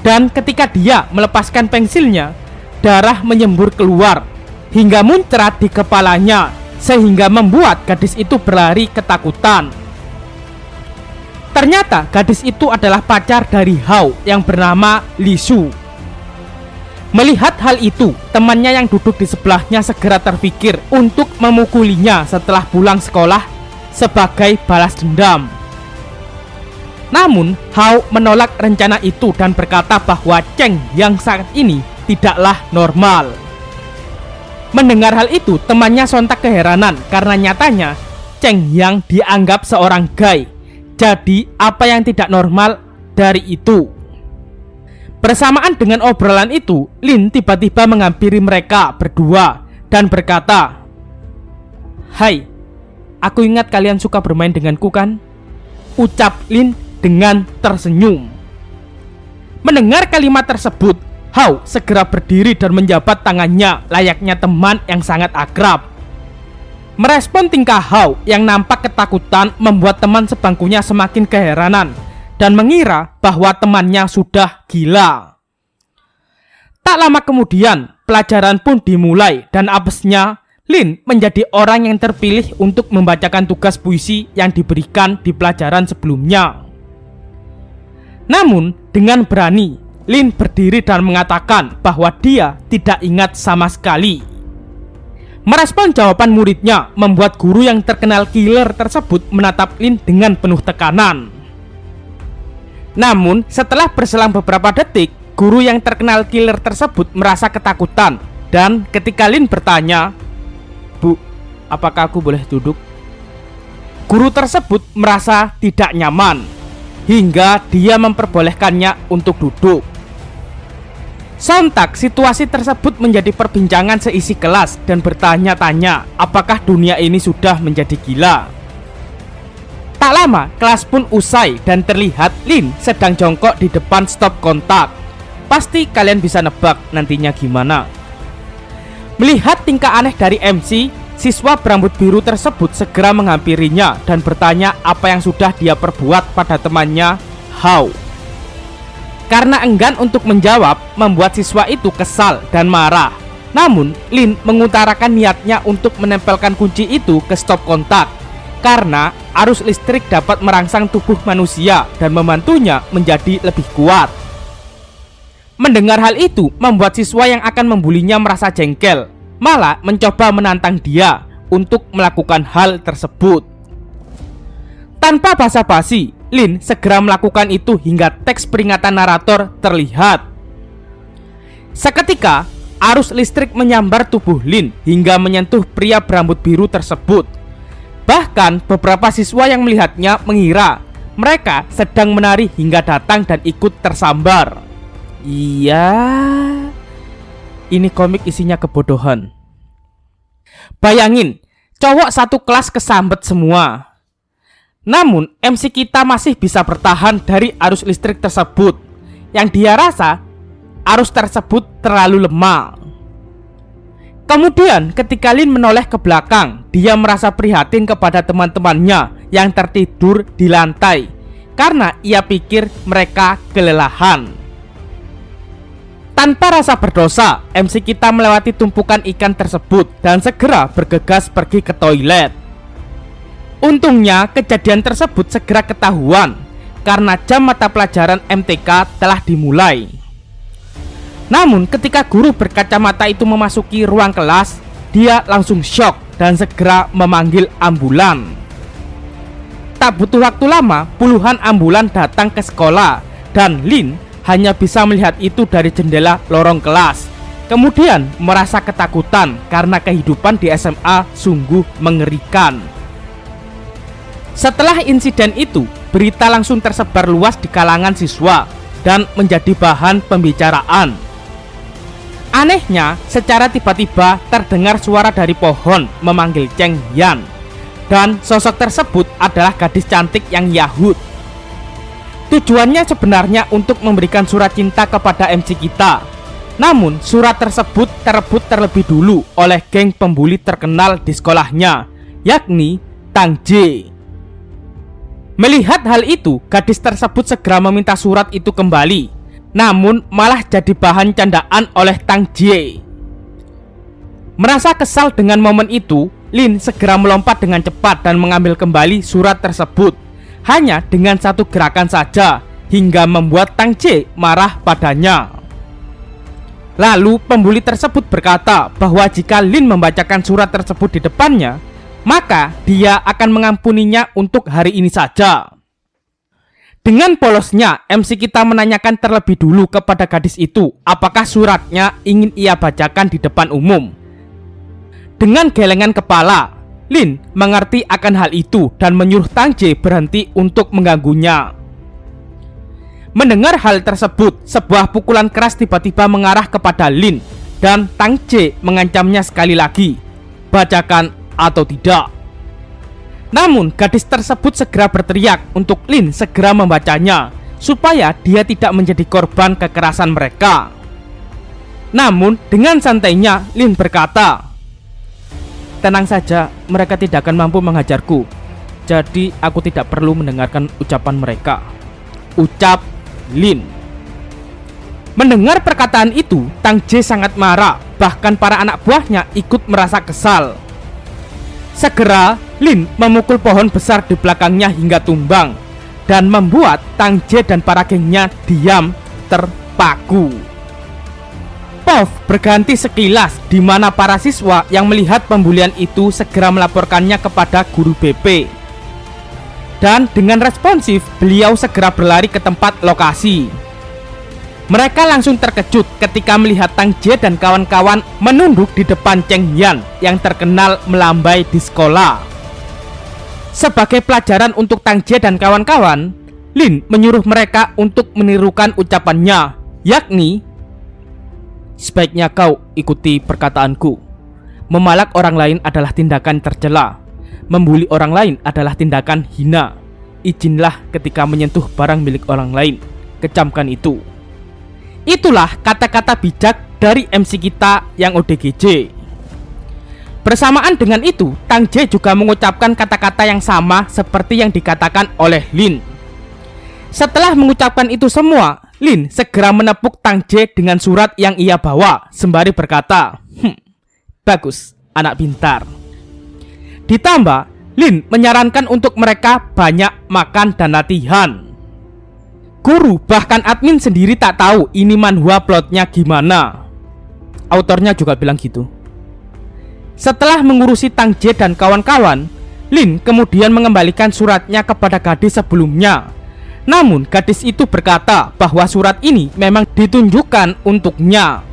Dan ketika dia melepaskan pensilnya, darah menyembur keluar hingga muncrat di kepalanya, sehingga membuat gadis itu berlari ketakutan. Ternyata gadis itu adalah pacar dari Hao yang bernama Li Shu. Melihat hal itu, temannya yang duduk di sebelahnya segera terpikir untuk memukulinya setelah pulang sekolah sebagai balas dendam. Namun, Hao menolak rencana itu dan berkata bahwa Cheng yang saat ini tidaklah normal. Mendengar hal itu, temannya sontak keheranan karena nyatanya Cheng yang dianggap seorang gay. Jadi, apa yang tidak normal dari itu? Bersamaan dengan obrolan itu, Lin tiba-tiba menghampiri mereka berdua dan berkata, "Hai, aku ingat kalian suka bermain denganku kan?" ucap Lin dengan tersenyum. Mendengar kalimat tersebut, Hao segera berdiri dan menjabat tangannya layaknya teman yang sangat akrab. Merespon tingkah Hao yang nampak ketakutan membuat teman sebangkunya semakin keheranan dan mengira bahwa temannya sudah gila. Tak lama kemudian, pelajaran pun dimulai dan apesnya Lin menjadi orang yang terpilih untuk membacakan tugas puisi yang diberikan di pelajaran sebelumnya. Namun, dengan berani, Lin berdiri dan mengatakan bahwa dia tidak ingat sama sekali. Merespon jawaban muridnya membuat guru yang terkenal killer tersebut menatap Lin dengan penuh tekanan. Namun, setelah berselang beberapa detik, guru yang terkenal killer tersebut merasa ketakutan. Dan ketika Lin bertanya, "Bu, apakah aku boleh duduk?" Guru tersebut merasa tidak nyaman, hingga dia memperbolehkannya untuk duduk. Sontak, situasi tersebut menjadi perbincangan seisi kelas dan bertanya-tanya apakah dunia ini sudah menjadi gila. Tak lama, kelas pun usai dan terlihat Lin sedang jongkok di depan stop kontak. Pasti kalian bisa nebak nantinya gimana. Melihat tingkah aneh dari MC, siswa berambut biru tersebut segera menghampirinya dan bertanya apa yang sudah dia perbuat pada temannya Hao. Karena enggan untuk menjawab, membuat siswa itu kesal dan marah. Namun, Lin mengutarakan niatnya untuk menempelkan kunci itu ke stop kontak, karena arus listrik dapat merangsang tubuh manusia dan membantunya menjadi lebih kuat. Mendengar hal itu, membuat siswa yang akan membulinya merasa jengkel, malah mencoba menantang dia untuk melakukan hal tersebut. Tanpa basa-basi, Lin segera melakukan itu hingga teks peringatan narator terlihat. Seketika, arus listrik menyambar tubuh Lin hingga menyentuh pria berambut biru tersebut. Bahkan beberapa siswa yang melihatnya mengira mereka sedang menari hingga datang dan ikut tersambar. Iya, ini komik isinya kebodohan. Bayangin, cowok satu kelas kesambet semua. Namun MC kita masih bisa bertahan dari arus listrik tersebut, yang dia rasa arus tersebut terlalu lemah. Kemudian ketika Lin menoleh ke belakang, dia merasa prihatin kepada teman-temannya yang tertidur di lantai karena ia pikir mereka kelelahan. Tanpa rasa berdosa, MC kita melewati tumpukan ikan tersebut dan segera bergegas pergi ke toilet. Untungnya kejadian tersebut segera ketahuan karena jam mata pelajaran MTK telah dimulai. Namun ketika guru berkacamata itu memasuki ruang kelas, dia langsung syok dan segera memanggil ambulan. Tak butuh waktu lama, puluhan ambulan datang ke sekolah dan Lin hanya bisa melihat itu dari jendela lorong kelas. Kemudian merasa ketakutan karena kehidupan di SMA sungguh mengerikan. Setelah insiden itu, berita langsung tersebar luas di kalangan siswa dan menjadi bahan pembicaraan. Anehnya, secara tiba-tiba terdengar suara dari pohon memanggil Cheng Yan. Dan sosok tersebut adalah gadis cantik yang Yahud. Tujuannya sebenarnya untuk memberikan surat cinta kepada MC kita. Namun surat tersebut terebut terlebih dulu oleh geng pembuli terkenal di sekolahnya, yakni Tang J. Melihat hal itu, gadis tersebut segera meminta surat itu kembali. Namun malah jadi bahan candaan oleh Tang J. Merasa kesal dengan momen itu, Lin segera melompat dengan cepat dan mengambil kembali surat tersebut. Hanya dengan satu gerakan saja, hingga membuat Tang J marah padanya. Lalu pembuli tersebut berkata bahwa jika Lin membacakan surat tersebut di depannya, maka dia akan mengampuninya untuk hari ini saja. Dengan polosnya, MC kita menanyakan terlebih dulu kepada gadis itu apakah suratnya ingin ia bacakan di depan umum. Dengan gelengan kepala, Lin mengerti akan hal itu dan menyuruh Tang J berhenti untuk mengganggunya. Mendengar hal tersebut, sebuah pukulan keras tiba-tiba mengarah kepada Lin dan Tang J mengancamnya sekali lagi, bacakan atau tidak. Namun gadis tersebut segera berteriak untuk Lin segera membacanya supaya dia tidak menjadi korban kekerasan mereka. Namun dengan santainya Lin berkata, "Tenang saja, mereka tidak akan mampu menghajarku. Jadi aku tidak perlu mendengarkan ucapan mereka," ucap Lin. Mendengar perkataan itu, Tang J sangat marah. Bahkan para anak buahnya ikut merasa kesal. Segera Lin memukul pohon besar di belakangnya hingga tumbang dan membuat Tang J dan para gengnya diam terpaku. Pov berganti sekilas, di mana para siswa yang melihat pembulian itu segera melaporkannya kepada guru BP. Dan dengan responsif, beliau segera berlari ke tempat lokasi. Mereka langsung terkejut ketika melihat Tang J dan kawan-kawan menunduk di depan Cheng Yan yang terkenal melambai di sekolah. Sebagai pelajaran untuk Tang J dan kawan-kawan, Lin menyuruh mereka untuk menirukan ucapannya, yakni, "Sebaiknya kau ikuti perkataanku. Memalak orang lain adalah tindakan tercela. Membuli orang lain adalah tindakan hina. Izinlah ketika menyentuh barang milik orang lain. Kecamkan itu." Itulah kata-kata bijak dari MC kita yang ODGJ. Bersamaan dengan itu, Tang J juga mengucapkan kata-kata yang sama seperti yang dikatakan oleh Lin. Setelah mengucapkan itu semua, Lin segera menepuk Tang J dengan surat yang ia bawa sembari berkata, "Bagus, anak pintar." Ditambah, Lin menyarankan untuk mereka banyak makan dan latihan. Guru bahkan admin sendiri tak tahu ini manhwa plotnya gimana. Autornya juga bilang gitu. Setelah mengurusi Tang J dan kawan-kawan, Lin kemudian mengembalikan suratnya kepada gadis sebelumnya. Namun gadis itu berkata bahwa surat ini memang ditunjukkan untuknya.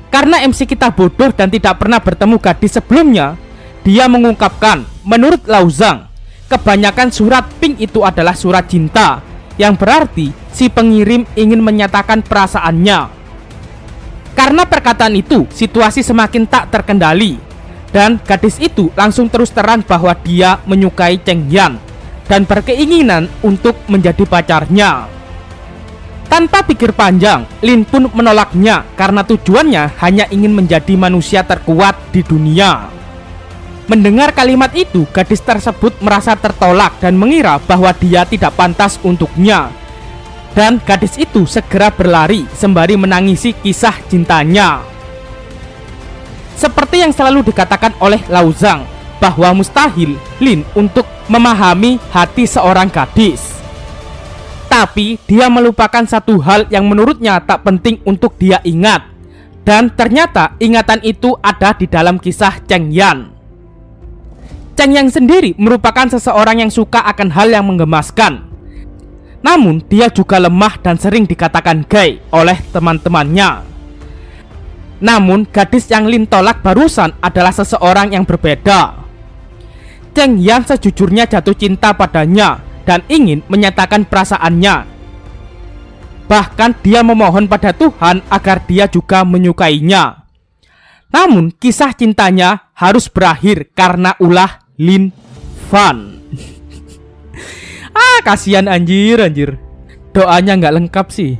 Karena MC kita bodoh dan tidak pernah bertemu gadis sebelumnya, dia mengungkapkan menurut Lauzang, kebanyakan surat pink itu adalah surat cinta, yang berarti si pengirim ingin menyatakan perasaannya. Karena perkataan itu, situasi semakin tak terkendali dan gadis itu langsung terus terang bahwa dia menyukai Cheng Yan dan berkeinginan untuk menjadi pacarnya. Tanpa pikir panjang, Lin pun menolaknya karena tujuannya hanya ingin menjadi manusia terkuat di dunia. Mendengar kalimat itu, gadis tersebut merasa tertolak dan mengira bahwa dia tidak pantas untuknya. Dan gadis itu segera berlari sembari menangisi kisah cintanya. Seperti yang selalu dikatakan oleh Lauzang, bahwa mustahil Lin untuk memahami hati seorang gadis. Tapi dia melupakan satu hal yang menurutnya tak penting untuk dia ingat. Dan ternyata ingatan itu ada di dalam kisah Cheng Yan. Cheng Yan sendiri merupakan seseorang yang suka akan hal yang menggemaskan. Namun dia juga lemah dan sering dikatakan gay oleh teman-temannya. Namun gadis yang Lin tolak barusan adalah seseorang yang berbeda. Cheng Yan sejujurnya jatuh cinta padanya dan ingin menyatakan perasaannya. Bahkan dia memohon pada Tuhan agar dia juga menyukainya. Namun kisah cintanya harus berakhir karena ulah Lin Fan. Kasihan anjir. Doanya nggak lengkap sih.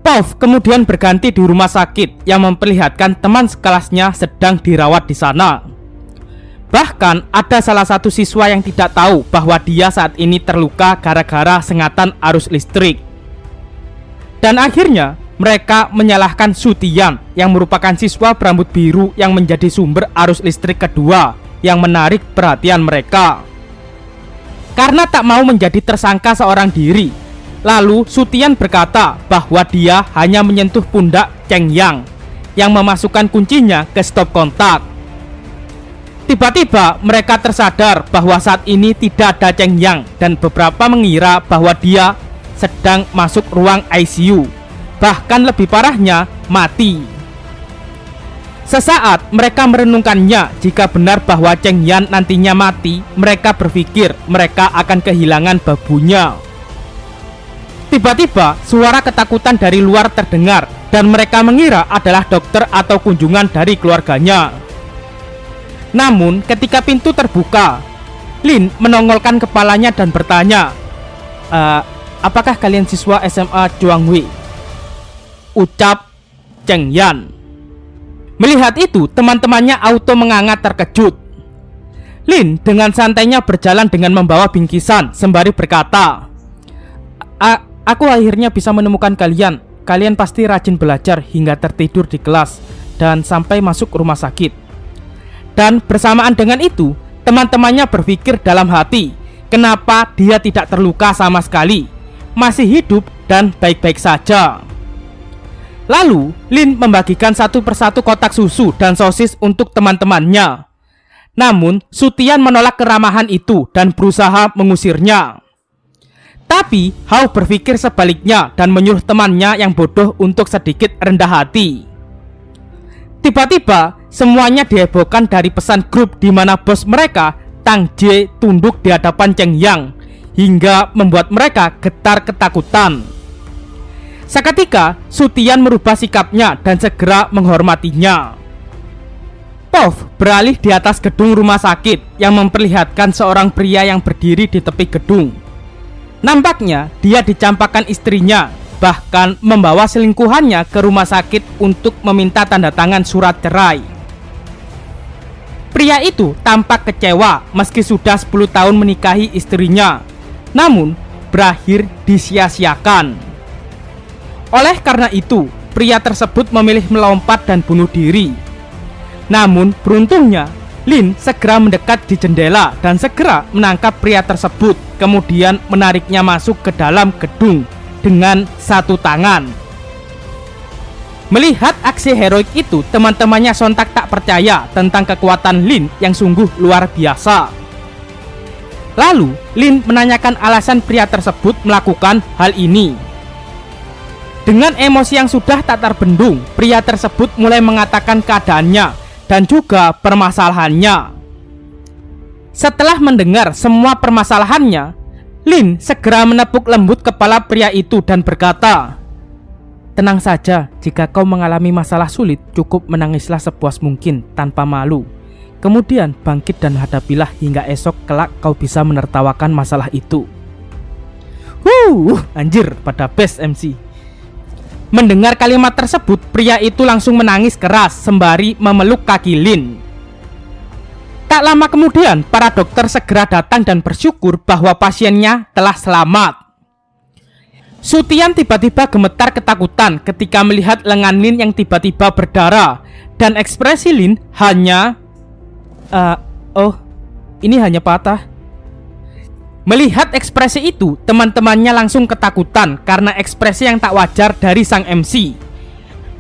Pov kemudian berganti di rumah sakit yang memperlihatkan teman sekelasnya sedang dirawat di sana. Bahkan ada salah satu siswa yang tidak tahu bahwa dia saat ini terluka gara-gara sengatan arus listrik. Dan akhirnya mereka menyalahkan Sutian yang merupakan siswa berambut biru yang menjadi sumber arus listrik kedua yang menarik perhatian mereka. Karena tak mau menjadi tersangka seorang diri, lalu Sutian berkata bahwa dia hanya menyentuh pundak Cheng Yan yang memasukkan kuncinya ke stop kontak. Tiba-tiba mereka tersadar bahwa saat ini tidak ada Cheng Yan dan beberapa mengira bahwa dia sedang masuk ruang ICU. Bahkan lebih parahnya, mati. Sesaat mereka merenungkannya, jika benar bahwa Cheng Yan nantinya mati, mereka berpikir mereka akan kehilangan babunya. Tiba-tiba suara ketakutan dari luar terdengar dan mereka mengira adalah dokter atau kunjungan dari keluarganya. Namun ketika pintu terbuka, Lin menongolkan kepalanya dan bertanya, apakah kalian siswa SMA Zhuanghui? Ucap Cheng Yan. Melihat itu, teman-temannya auto mengangat terkejut. Lin dengan santainya berjalan dengan membawa bingkisan sembari berkata, aku akhirnya bisa menemukan kalian. Kalian pasti rajin belajar hingga tertidur di kelas dan sampai masuk rumah sakit. Dan bersamaan dengan itu, teman-temannya berpikir dalam hati, kenapa dia tidak terluka sama sekali, masih hidup dan baik-baik saja. Lalu, Lin membagikan satu persatu kotak susu dan sosis untuk teman-temannya. Namun, Sutian menolak keramahan itu dan berusaha mengusirnya. Tapi, Hao berpikir sebaliknya dan menyuruh temannya yang bodoh untuk sedikit rendah hati. Tiba-tiba, semuanya dihebohkan dari pesan grup di mana bos mereka, Tang Jie, tunduk di hadapan Cheng Yan hingga membuat mereka getar ketakutan. Seketika, Sutian merubah sikapnya dan segera menghormatinya. Pov beralih di atas gedung rumah sakit yang memperlihatkan seorang pria yang berdiri di tepi gedung. Nampaknya dia dicampakkan istrinya, bahkan membawa selingkuhannya ke rumah sakit untuk meminta tanda tangan surat cerai. Pria itu tampak kecewa meski sudah 10 tahun menikahi istrinya, namun berakhir disia-siakan. Oleh karena itu, pria tersebut memilih melompat dan bunuh diri. Namun beruntungnya, Lin segera mendekat di jendela dan segera menangkap pria tersebut, kemudian menariknya masuk ke dalam gedung dengan satu tangan. Melihat aksi heroik itu, teman-temannya sontak tak percaya tentang kekuatan Lin yang sungguh luar biasa. Lalu, Lin menanyakan alasan pria tersebut melakukan hal ini. Dengan emosi yang sudah tak terbendung, pria tersebut mulai mengatakan keadaannya dan juga permasalahannya. Setelah mendengar semua permasalahannya, Lin segera menepuk lembut kepala pria itu dan berkata, "Tenang saja, jika kau mengalami masalah sulit, cukup menangislah sepuas mungkin tanpa malu. Kemudian bangkit dan hadapilah hingga esok kelak kau bisa menertawakan masalah itu." Anjir, pada best MC. Mendengar kalimat tersebut, pria itu langsung menangis keras sembari memeluk kaki Lin. Tak lama kemudian, para dokter segera datang dan bersyukur bahwa pasiennya telah selamat. Sutian tiba-tiba gemetar ketakutan ketika melihat lengan Lin yang tiba-tiba berdarah, dan ekspresi Lin hanya ini hanya patah. Melihat ekspresi itu, teman-temannya langsung ketakutan karena ekspresi yang tak wajar dari sang MC.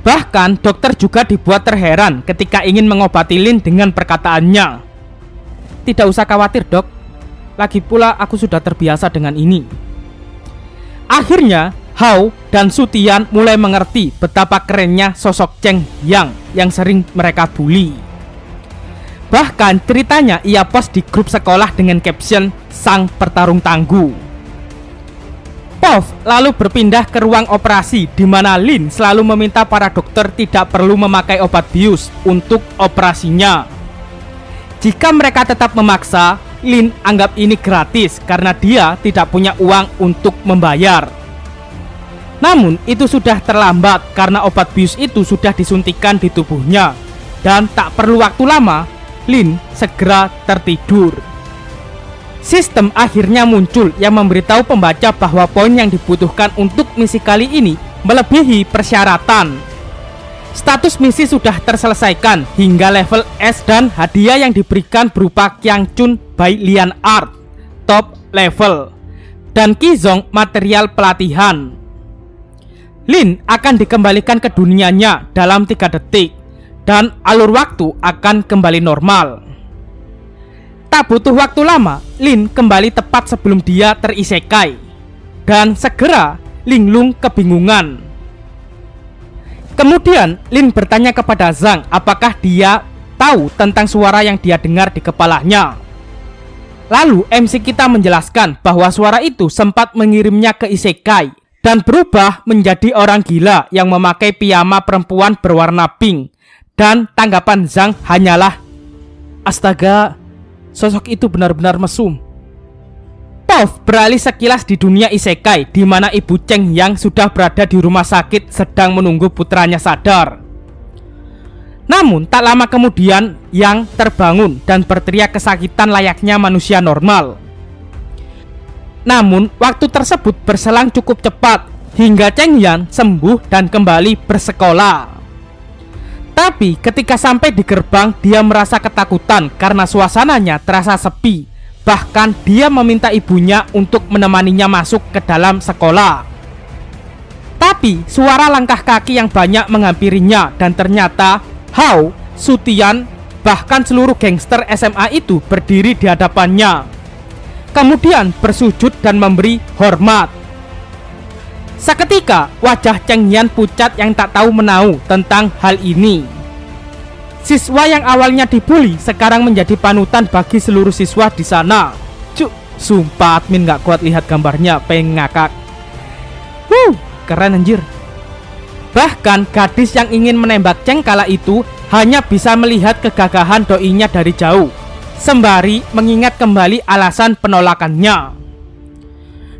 Bahkan dokter juga dibuat terheran ketika ingin mengobati Lin dengan perkataannya, "Tidak usah khawatir dok, lagi pula aku sudah terbiasa dengan ini." Akhirnya Hao dan Sutian mulai mengerti betapa kerennya sosok Cheng yang sering mereka bully. Bahkan ceritanya ia post di grup sekolah dengan caption "Sang Pertarung Tangguh". Pov lalu berpindah ke ruang operasi di mana Lin selalu meminta para dokter tidak perlu memakai obat bius untuk operasinya. Jika mereka tetap memaksa, Lin anggap ini gratis karena dia tidak punya uang untuk membayar. Namun itu sudah terlambat karena obat bius itu sudah disuntikan di tubuhnya. Dan tak perlu waktu lama, Lin segera tertidur. Sistem akhirnya muncul yang memberitahu pembaca bahwa poin yang dibutuhkan untuk misi kali ini melebihi persyaratan. Status misi sudah terselesaikan hingga level S dan hadiah yang diberikan berupa Kyangchun by Lian Art top level dan Kizong material pelatihan. Lin akan dikembalikan ke dunianya dalam 3 detik dan alur waktu akan kembali normal. Tak butuh waktu lama, Lin kembali tepat sebelum dia terisekai. Dan segera Linglung kebingungan. Kemudian Lin bertanya kepada Zhang apakah dia tahu tentang suara yang dia dengar di kepalanya. Lalu MC kita menjelaskan bahwa suara itu sempat mengirimnya ke isekai dan berubah menjadi orang gila yang memakai piyama perempuan berwarna pink. Dan tanggapan Zhang hanyalah, "Astaga, sosok itu benar-benar mesum." Pov beralih sekilas di dunia isekai di mana ibu Cheng yang sudah berada di rumah sakit sedang menunggu putranya sadar. Namun tak lama kemudian Yang terbangun dan berteriak kesakitan layaknya manusia normal. Namun waktu tersebut berselang cukup cepat hingga Cheng Yan sembuh dan kembali bersekolah. Tapi ketika sampai di gerbang, dia merasa ketakutan karena suasananya terasa sepi. Bahkan dia meminta ibunya untuk menemaninya masuk ke dalam sekolah. Tapi suara langkah kaki yang banyak menghampirinya dan ternyata Hao, Sutian, bahkan seluruh gangster SMA itu berdiri di hadapannya. Kemudian bersujud dan memberi hormat. Seketika wajah Cheng Yan pucat yang tak tahu menahu tentang hal ini. Siswa yang awalnya dibully sekarang menjadi panutan bagi seluruh siswa di sana. Cuk, sumpah admin gak kuat lihat gambarnya, pengen ngakak. Keren anjir. Bahkan gadis yang ingin menembak Cheng kala itu hanya bisa melihat kegagahan doinya dari jauh, sembari mengingat kembali alasan penolakannya.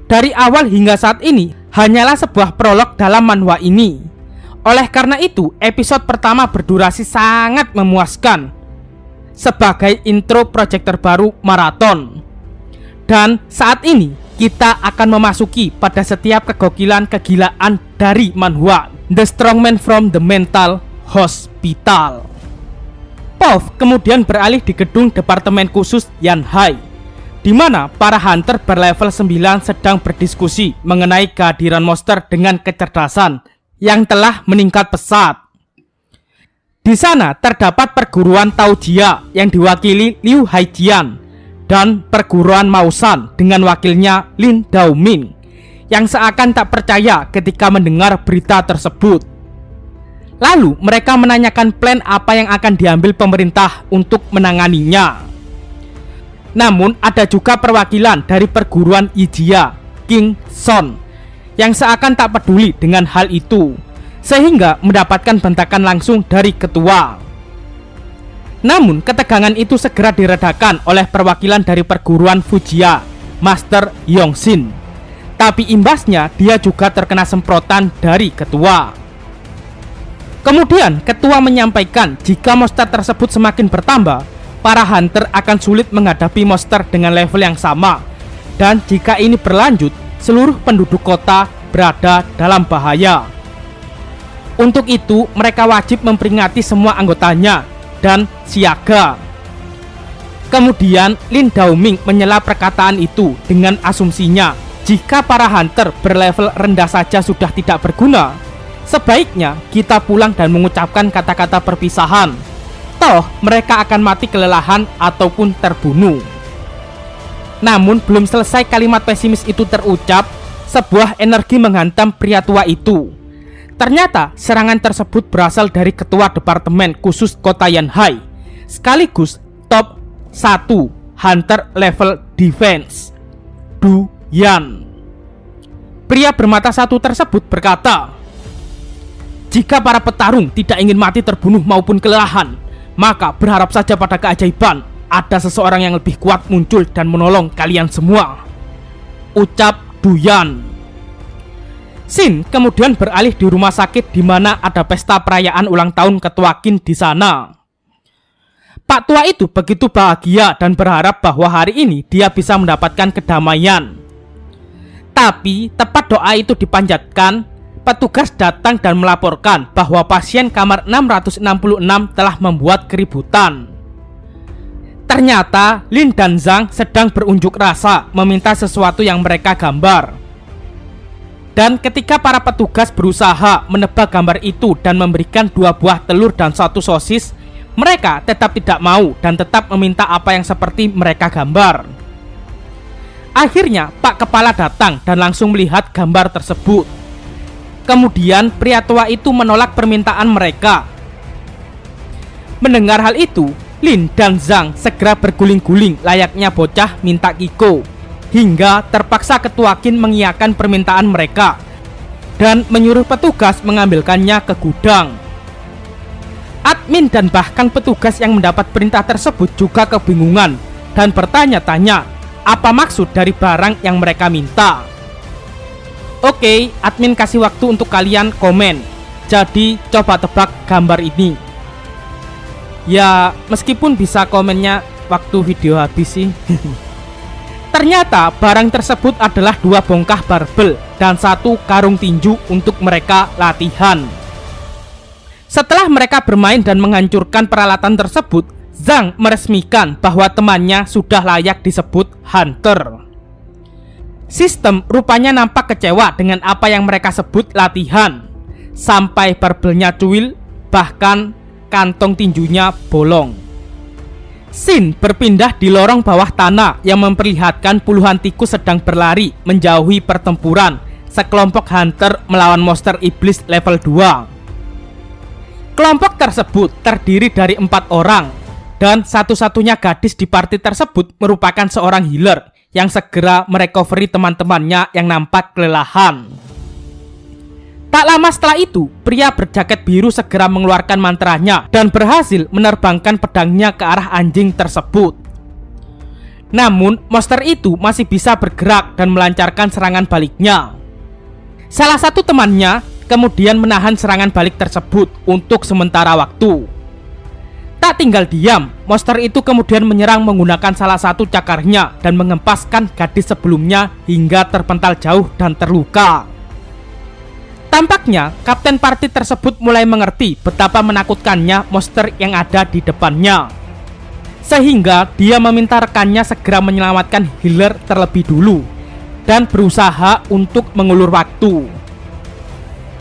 Dari awal hingga saat ini hanyalah sebuah prolog dalam manhwa ini. Oleh karena itu, episode pertama berdurasi sangat memuaskan sebagai intro project terbaru Marathon. Dan saat ini kita akan memasuki pada setiap kegilaan dari manhwa The Strongman from the Mental Hospital. Pov kemudian beralih di gedung departemen khusus Yanhai, di mana para hunter berlevel 9 sedang berdiskusi mengenai kehadiran monster dengan kecerdasan yang telah meningkat pesat. Di sana terdapat perguruan Taojia yang diwakili Liu Haijian dan perguruan Mausan dengan wakilnya Lin Daoming yang seakan tak percaya ketika mendengar berita tersebut. Lalu mereka menanyakan plan apa yang akan diambil pemerintah untuk menanganinya. Namun ada juga perwakilan dari perguruan Yijia, King Son, yang seakan tak peduli dengan hal itu, sehingga mendapatkan bentakan langsung dari ketua. Namun ketegangan itu segera diredakan oleh perwakilan dari perguruan Fujia, Master Yongxin. Tapi imbasnya dia juga terkena semprotan dari ketua. Kemudian ketua menyampaikan jika monster tersebut semakin bertambah, para hunter akan sulit menghadapi monster dengan level yang sama. Dan jika ini berlanjut, seluruh penduduk kota berada dalam bahaya. Untuk itu, mereka wajib memperingati semua anggotanya dan siaga. Kemudian Lin Daoming menyela perkataan itu dengan asumsinya jika para hunter berlevel rendah saja sudah tidak berguna, sebaiknya kita pulang dan mengucapkan kata-kata perpisahan. Toh mereka akan mati kelelahan ataupun terbunuh. Namun belum selesai kalimat pesimis itu terucap, sebuah energi menghantam pria tua itu. Ternyata serangan tersebut berasal dari ketua departemen khusus kota Yanhai, sekaligus top 1 hunter level defense, Du Yan. Pria bermata satu tersebut berkata, "Jika para petarung tidak ingin mati terbunuh maupun kelelahan, maka berharap saja pada keajaiban ada seseorang yang lebih kuat muncul dan menolong kalian semua," ucap Du Yan. Shin kemudian beralih di rumah sakit di mana ada pesta perayaan ulang tahun ketua Qin di sana. Pak tua itu begitu bahagia dan berharap bahwa hari ini dia bisa mendapatkan kedamaian. Tapi tepat doa itu dipanjatkan, petugas datang dan melaporkan bahwa pasien kamar 666 telah membuat keributan. Ternyata Lin dan Zhang sedang berunjuk rasa meminta sesuatu yang mereka gambar. Dan ketika para petugas berusaha menebak gambar itu dan memberikan 2 buah telur dan 1 sosis, mereka tetap tidak mau dan tetap meminta apa yang seperti mereka gambar. Akhirnya Pak Kepala datang dan langsung melihat gambar tersebut. Kemudian pria tua itu menolak permintaan mereka. Mendengar hal itu, Lin dan Zhang segera berguling-guling layaknya bocah minta kiko, hingga terpaksa ketua Qin mengiyakan permintaan mereka dan menyuruh petugas mengambilkannya ke gudang. Admin dan bahkan petugas yang mendapat perintah tersebut juga kebingungan dan bertanya-tanya apa maksud dari barang yang mereka minta. Oke, admin kasih waktu untuk kalian komen. Jadi coba tebak gambar ini. Ya, meskipun bisa komennya waktu video habis sih. Ternyata barang tersebut adalah 2 bongkah barbel dan 1 karung tinju untuk mereka latihan. Setelah mereka bermain dan menghancurkan peralatan tersebut, Zhang meresmikan bahwa temannya sudah layak disebut hunter. Sistem rupanya nampak kecewa dengan apa yang mereka sebut latihan, sampai barbelnya cuil, bahkan kantong tinjunya bolong. Shin berpindah di lorong bawah tanah yang memperlihatkan puluhan tikus sedang berlari menjauhi pertempuran sekelompok hunter melawan monster iblis level 2. Kelompok tersebut terdiri dari 4 orang, dan satu-satunya gadis di party tersebut merupakan seorang healer yang segera merecovery teman-temannya yang nampak kelelahan. Tak lama setelah itu, pria berjaket biru segera mengeluarkan mantranya dan berhasil menerbangkan pedangnya ke arah anjing tersebut. Namun, monster itu masih bisa bergerak dan melancarkan serangan baliknya. Salah satu temannya kemudian menahan serangan balik tersebut untuk sementara waktu. Tak tinggal diam, monster itu kemudian menyerang menggunakan salah satu cakarnya dan mengempaskan gadis sebelumnya hingga terpental jauh dan terluka. Tampaknya kapten party tersebut mulai mengerti betapa menakutkannya monster yang ada di depannya, sehingga dia meminta rekannya segera menyelamatkan healer terlebih dulu dan berusaha untuk mengulur waktu.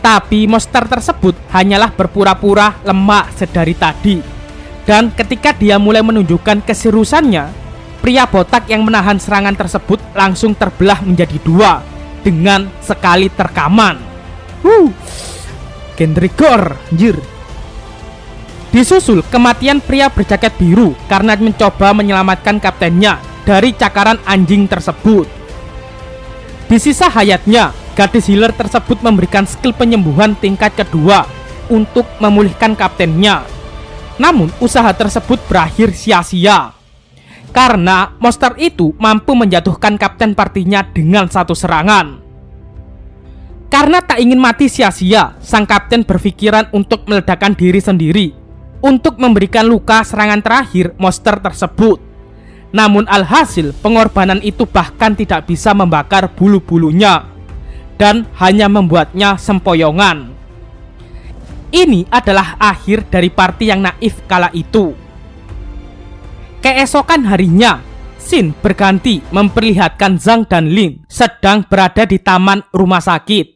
Tapi monster tersebut hanyalah berpura-pura lemah sedari tadi. Dan ketika dia mulai menunjukkan keseriusannya, pria botak yang menahan serangan tersebut langsung terbelah menjadi 2 dengan sekali terkaman. Gendrigor, anjir. Disusul kematian pria berjaket biru karena mencoba menyelamatkan kaptennya dari cakaran anjing tersebut. Di sisa hayatnya, gadis healer tersebut memberikan skill penyembuhan tingkat kedua untuk memulihkan kaptennya. Namun usaha tersebut berakhir sia-sia karena monster itu mampu menjatuhkan kapten partinya dengan 1 serangan. Karena tak ingin mati sia-sia, sang kapten berpikiran untuk meledakkan diri sendiri untuk memberikan luka serangan terakhir monster tersebut. Namun alhasil pengorbanan itu bahkan tidak bisa membakar bulu-bulunya dan hanya membuatnya sempoyongan. Ini adalah akhir dari party yang naif kala itu. Keesokan harinya, Shin berganti memperlihatkan Zhang dan Lin sedang berada di taman rumah sakit.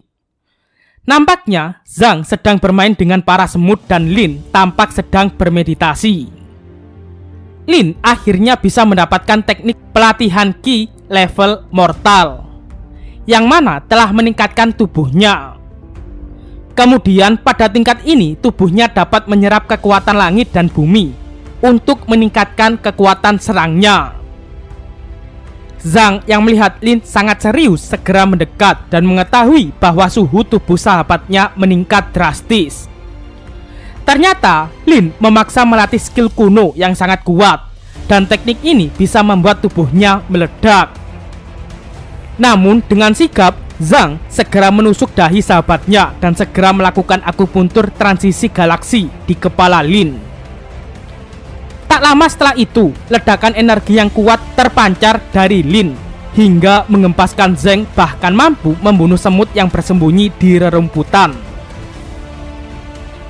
Nampaknya Zhang sedang bermain dengan para semut dan Lin tampak sedang bermeditasi. Lin akhirnya bisa mendapatkan teknik pelatihan Qi level mortal, yang mana telah meningkatkan tubuhnya. Kemudian pada tingkat ini tubuhnya dapat menyerap kekuatan langit dan bumi untuk meningkatkan kekuatan serangnya. Zhang yang melihat Lin sangat serius segera mendekat dan mengetahui bahwa suhu tubuh sahabatnya meningkat drastis. Ternyata Lin memaksa melatih skill kuno yang sangat kuat, dan teknik ini bisa membuat tubuhnya meledak. Namun dengan sigap, Zhang segera menusuk dahi sahabatnya dan segera melakukan akupuntur transisi galaksi di kepala Lin. Tak lama setelah itu, ledakan energi yang kuat terpancar dari Lin hingga mengempaskan Zhang, bahkan mampu membunuh semut yang bersembunyi di rerumputan.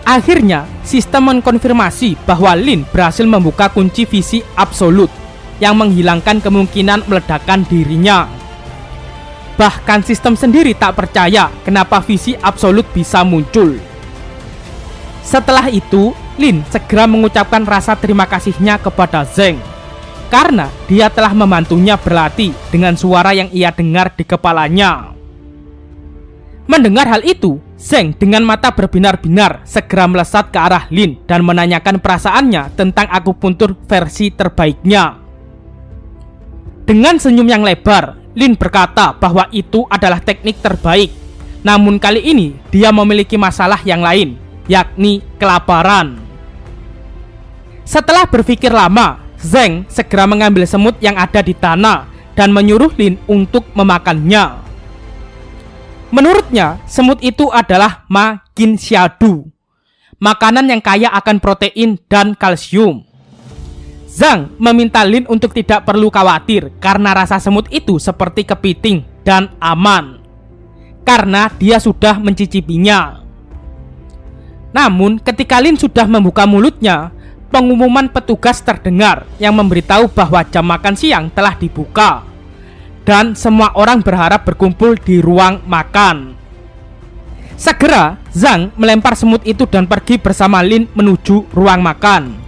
Akhirnya, sistem mengkonfirmasi bahwa Lin berhasil membuka kunci visi absolut yang menghilangkan kemungkinan meledakkan dirinya. Bahkan sistem sendiri tak percaya kenapa visi absolut bisa muncul. Setelah itu, Lin segera mengucapkan rasa terima kasihnya kepada Zhang karena dia telah membantunya berlatih dengan suara yang ia dengar di kepalanya. Mendengar hal itu, Zhang dengan mata berbinar-binar segera melesat ke arah Lin dan menanyakan perasaannya tentang akupuntur versi terbaiknya. Dengan senyum yang lebar, Lin berkata bahwa itu adalah teknik terbaik. Namun kali ini dia memiliki masalah yang lain, yakni kelaparan. Setelah berpikir lama, Zhang segera mengambil semut yang ada di tanah dan menyuruh Lin untuk memakannya. Menurutnya, semut itu adalah Ma Qin Xiadu, makanan yang kaya akan protein dan kalsium. Zhang meminta Lin untuk tidak perlu khawatir karena rasa semut itu seperti kepiting dan aman, karena dia sudah mencicipinya. Namun ketika Lin sudah membuka mulutnya, pengumuman petugas terdengar yang memberitahu bahwa jam makan siang telah dibuka dan semua orang berharap berkumpul di ruang makan. Segera Zhang melempar semut itu dan pergi bersama Lin menuju ruang makan.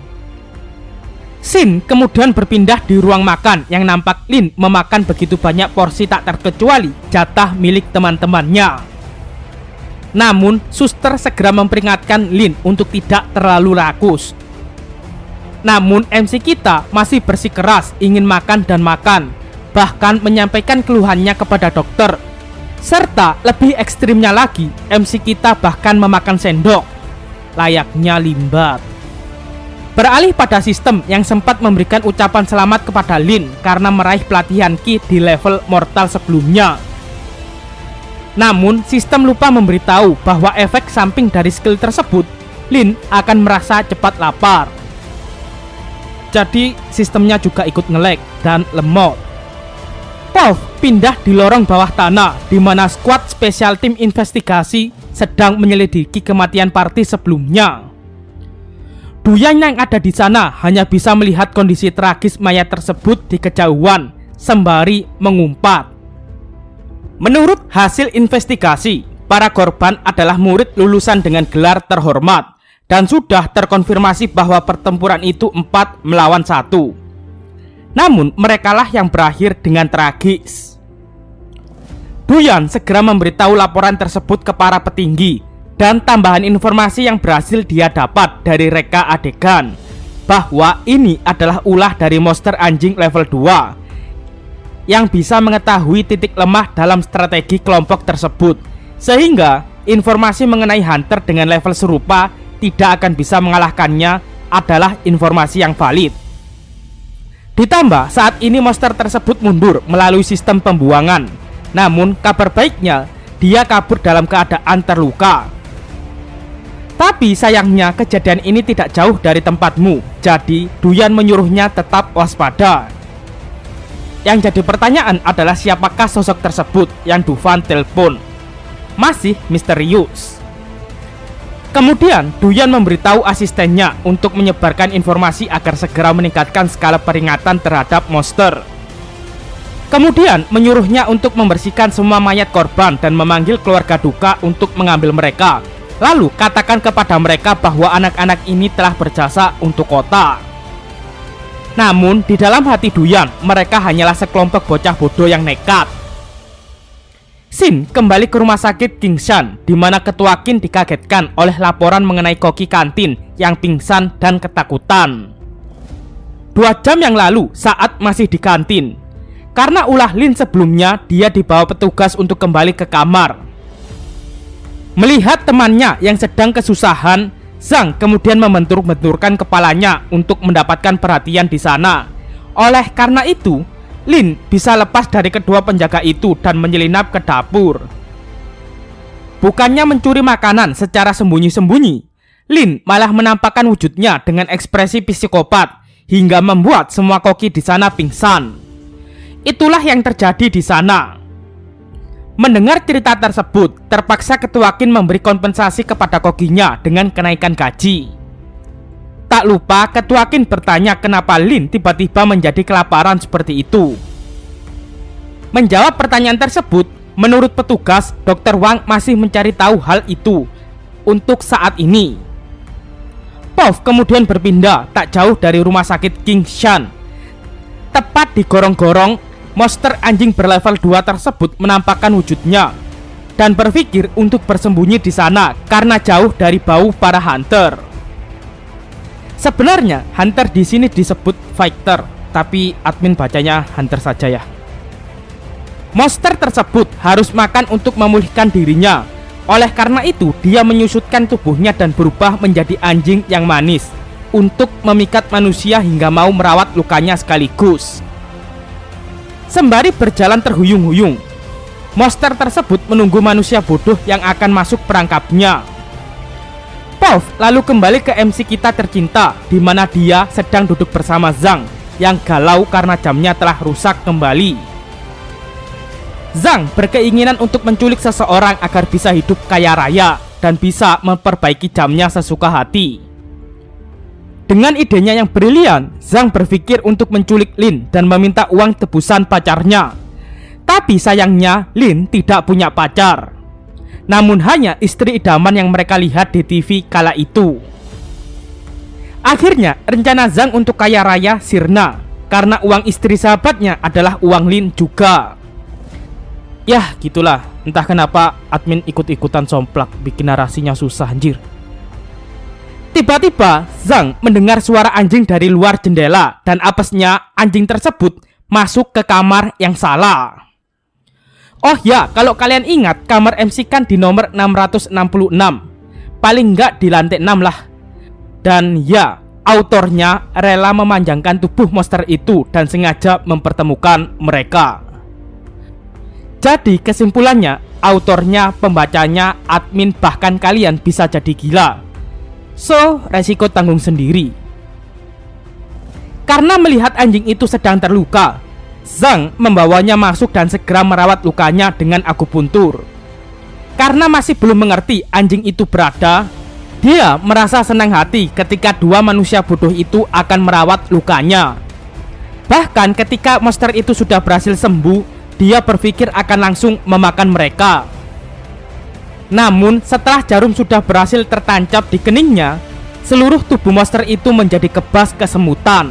Shin kemudian berpindah di ruang makan yang nampak Lin memakan begitu banyak porsi tak terkecuali jatah milik teman-temannya. Namun, suster segera memperingatkan Lin untuk tidak terlalu rakus. Namun, MC kita masih bersikeras ingin makan dan makan, bahkan menyampaikan keluhannya kepada dokter. Serta lebih ekstrimnya lagi, MC kita bahkan memakan sendok, layaknya limbat. Beralih pada sistem yang sempat memberikan ucapan selamat kepada Lin karena meraih pelatihan Qi di level mortal sebelumnya. Namun, sistem lupa memberitahu bahwa efek samping dari skill tersebut, Lin akan merasa cepat lapar. Jadi, sistemnya juga ikut nge-lag dan lemot. Puff pindah di lorong bawah tanah, di mana skuad spesial tim investigasi sedang menyelidiki kematian party sebelumnya. Duyan yang ada di sana hanya bisa melihat kondisi tragis mayat tersebut di kejauhan, sembari mengumpat. Menurut hasil investigasi, para korban adalah murid lulusan dengan gelar terhormat dan sudah terkonfirmasi bahwa pertempuran itu 4 melawan 1. Namun merekalah yang berakhir dengan tragis. Duyan segera memberitahu laporan tersebut ke para petinggi dan tambahan informasi yang berhasil dia dapat dari reka adegan bahwa ini adalah ulah dari monster anjing level 2 yang bisa mengetahui titik lemah dalam strategi kelompok tersebut, sehingga informasi mengenai hunter dengan level serupa tidak akan bisa mengalahkannya adalah informasi yang valid. Ditambah saat ini monster tersebut mundur melalui sistem pembuangan. Namun kabar baiknya, dia kabur dalam keadaan terluka. Tapi sayangnya kejadian ini tidak jauh dari tempatmu, jadi Duyan menyuruhnya tetap waspada. Yang jadi pertanyaan adalah siapakah sosok tersebut yang Dufan telepon? Masih misterius. Kemudian Duyan memberitahu asistennya untuk menyebarkan informasi agar segera meningkatkan skala peringatan terhadap monster. Kemudian menyuruhnya untuk membersihkan semua mayat korban dan memanggil keluarga duka untuk mengambil mereka. Lalu katakan kepada mereka bahwa anak-anak ini telah berjasa untuk kota. Namun di dalam hati Duyan, mereka hanyalah sekelompok bocah bodoh yang nekat. Shin kembali ke rumah sakit Kingshan, di mana ketua Qin dikagetkan oleh laporan mengenai koki kantin yang pingsan dan ketakutan. 2 jam yang lalu saat masih di kantin, karena ulah Lin sebelumnya, dia dibawa petugas untuk kembali ke kamar. Melihat temannya yang sedang kesusahan, Zhang kemudian membentur-benturkan kepalanya untuk mendapatkan perhatian di sana. Oleh karena itu, Lin bisa lepas dari kedua penjaga itu dan menyelinap ke dapur. Bukannya mencuri makanan secara sembunyi-sembunyi, Lin malah menampakkan wujudnya dengan ekspresi psikopat hingga membuat semua koki di sana pingsan. Itulah yang terjadi di sana. Mendengar cerita tersebut, terpaksa ketua Qin memberi kompensasi kepada kokinya dengan kenaikan gaji. Tak lupa ketua Qin bertanya kenapa Lin tiba-tiba menjadi kelaparan seperti itu. Menjawab pertanyaan tersebut, menurut petugas, Dr. Wang masih mencari tahu hal itu untuk saat ini. Pov kemudian berpindah tak jauh dari rumah sakit Kingshan. Tepat di gorong-gorong, monster anjing berlevel 2 tersebut menampakkan wujudnya dan berpikir untuk bersembunyi di sana karena jauh dari bau para hunter. Sebenarnya hunter di sini disebut fighter, tapi admin bacanya hunter saja ya. Monster tersebut harus makan untuk memulihkan dirinya. Oleh karena itu, dia menyusutkan tubuhnya dan berubah menjadi anjing yang manis untuk memikat manusia hingga mau merawat lukanya sekaligus. Sembari berjalan terhuyung-huyung, monster tersebut menunggu manusia bodoh yang akan masuk perangkapnya. Pov lalu kembali ke MC kita tercinta, di mana dia sedang duduk bersama Zhang yang galau karena jamnya telah rusak kembali. Zhang berkeinginan untuk menculik seseorang agar bisa hidup kaya raya dan bisa memperbaiki jamnya sesuka hati. Dengan idenya yang brilian, Zhang berpikir untuk menculik Lin dan meminta uang tebusan pacarnya. Tapi sayangnya Lin tidak punya pacar, namun hanya istri idaman yang mereka lihat di TV kala itu. Akhirnya rencana Zhang untuk kaya raya sirna karena uang istri sahabatnya adalah uang Lin juga. Yah gitulah, entah kenapa admin ikut-ikutan somplak, bikin narasinya susah anjir. Tiba-tiba Zhang mendengar suara anjing dari luar jendela dan apesnya anjing tersebut masuk ke kamar yang salah. Oh ya, kalau kalian ingat, kamar MC kan di nomor 666, paling enggak di lantai 6 lah. Dan ya, autornya rela memanjangkan tubuh monster itu dan sengaja mempertemukan mereka. Jadi kesimpulannya, autornya, pembacanya, admin, bahkan kalian bisa jadi gila. So, resiko tanggung sendiri. Karena melihat anjing itu sedang terluka, Zhang membawanya masuk dan segera merawat lukanya dengan akupuntur. Karena masih belum mengerti anjing itu berada, dia merasa senang hati ketika dua manusia bodoh itu akan merawat lukanya. Bahkan ketika monster itu sudah berhasil sembuh, dia berpikir akan langsung memakan mereka. Namun setelah jarum sudah berhasil tertancap di keningnya, seluruh tubuh monster itu menjadi kebas kesemutan.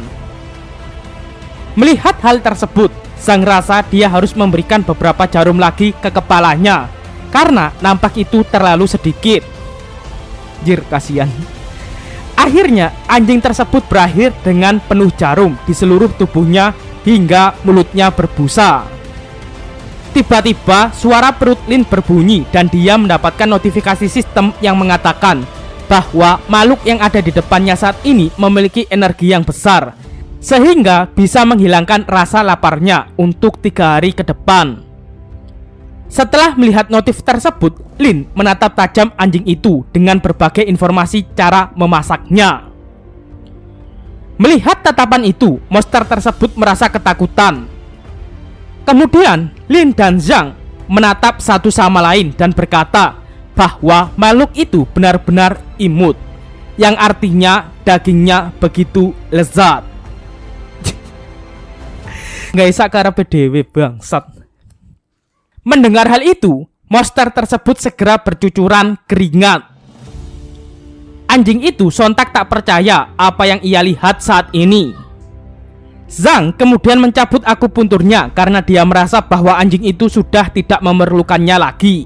Melihat hal tersebut, Zhang rasa dia harus memberikan beberapa jarum lagi ke kepalanya karena nampak itu terlalu sedikit. Jir, kasihan. Akhirnya anjing tersebut berakhir dengan penuh jarum di seluruh tubuhnya hingga mulutnya berbusa. Tiba-tiba suara perut Lin berbunyi dan dia mendapatkan notifikasi sistem yang mengatakan bahwa makhluk yang ada di depannya saat ini memiliki energi yang besar, sehingga bisa menghilangkan rasa laparnya untuk 3 hari ke depan. Setelah melihat notif tersebut, Lin menatap tajam anjing itu dengan berbagai informasi cara memasaknya. Melihat tatapan itu, monster tersebut merasa ketakutan. Kemudian Lin dan Zhang menatap satu sama lain dan berkata bahwa makhluk itu benar-benar imut, yang artinya dagingnya begitu lezat. Nggak bisa karepe dhewe bangsat. Mendengar hal itu, monster tersebut segera bercucuran keringat. Anjing itu sontak tak percaya apa yang ia lihat saat ini. Zhang kemudian mencabut akupunturnya karena dia merasa bahwa anjing itu sudah tidak memerlukannya lagi.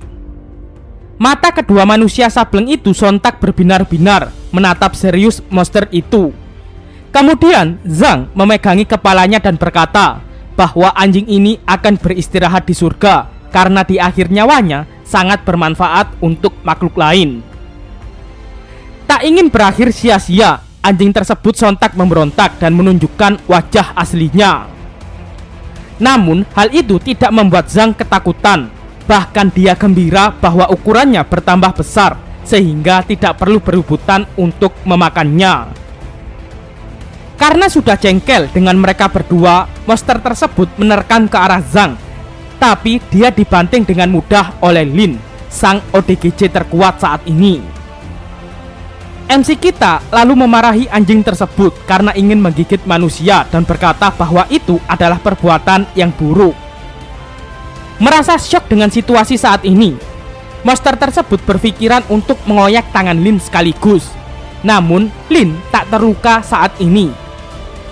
Mata kedua manusia sableng itu sontak berbinar-binar menatap serius monster itu. Kemudian Zhang memegangi kepalanya dan berkata bahwa anjing ini akan beristirahat di surga karena di akhir nyawanya sangat bermanfaat untuk makhluk lain. Tak ingin berakhir sia-sia, anjing tersebut sontak memberontak dan menunjukkan wajah aslinya. Namun hal itu tidak membuat Zhang ketakutan. Bahkan dia gembira bahwa ukurannya bertambah besar sehingga tidak perlu berebutan untuk memakannya. Karena sudah jengkel dengan mereka berdua, monster tersebut menerkam ke arah Zhang. Tapi dia dibanting dengan mudah oleh Lin, sang ODGJ terkuat saat ini. MC kita lalu memarahi anjing tersebut karena ingin menggigit manusia dan berkata bahwa itu adalah perbuatan yang buruk. Merasa syok dengan situasi saat ini, monster tersebut berpikiran untuk mengoyak tangan Lin sekaligus. Namun Lin tak terluka saat ini.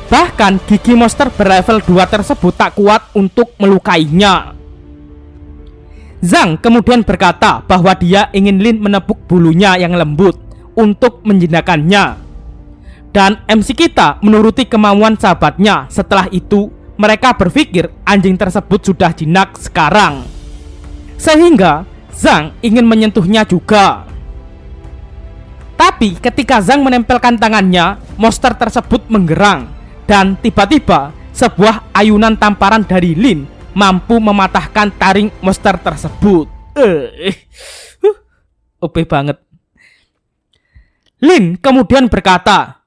Bahkan gigi monster berlevel 2 tersebut tak kuat untuk melukainya. Zhang kemudian berkata bahwa dia ingin Lin menepuk bulunya yang lembut untuk menjinakkannya. Dan MC kita menuruti kemauan sahabatnya. Setelah itu mereka berpikir anjing tersebut sudah jinak sekarang, sehingga Zhang ingin menyentuhnya juga. Tapi ketika Zhang menempelkan tangannya, monster tersebut menggerang. Dan tiba-tiba sebuah ayunan tamparan dari Lin mampu mematahkan taring monster tersebut. OP banget. Lin kemudian berkata,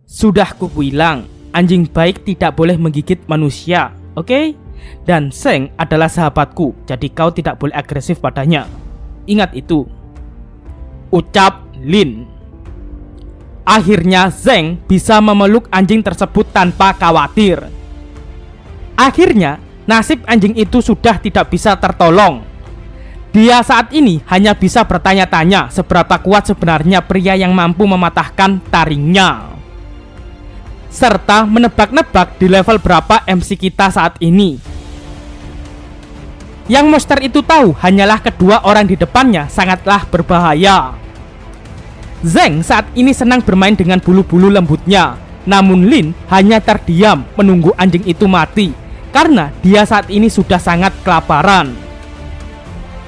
"Sudah kubilang, anjing baik tidak boleh menggigit manusia, oke? Dan Zhang adalah sahabatku, jadi kau tidak boleh agresif padanya. Ingat itu," ucap Lin. Akhirnya Zhang bisa memeluk anjing tersebut tanpa khawatir. Akhirnya nasib anjing itu sudah tidak bisa tertolong. Dia saat ini hanya bisa bertanya-tanya seberapa kuat sebenarnya pria yang mampu mematahkan taringnya, serta menebak-nebak di level berapa MC kita saat ini. Yang monster itu tahu hanyalah kedua orang di depannya sangatlah berbahaya. Zhang saat ini senang bermain dengan bulu-bulu lembutnya. Namun Lin hanya terdiam menunggu anjing itu mati karena dia saat ini sudah sangat kelaparan.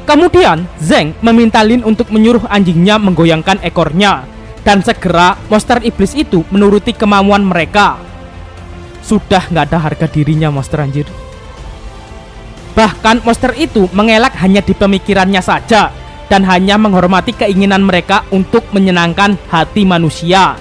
Kemudian Zhang meminta Lin untuk menyuruh anjingnya menggoyangkan ekornya. Dan segera monster iblis itu menuruti kemauan mereka. Sudah nggak ada harga dirinya monster anjir. Bahkan monster itu mengelak hanya di pemikirannya saja dan hanya menghormati keinginan mereka untuk menyenangkan hati manusia.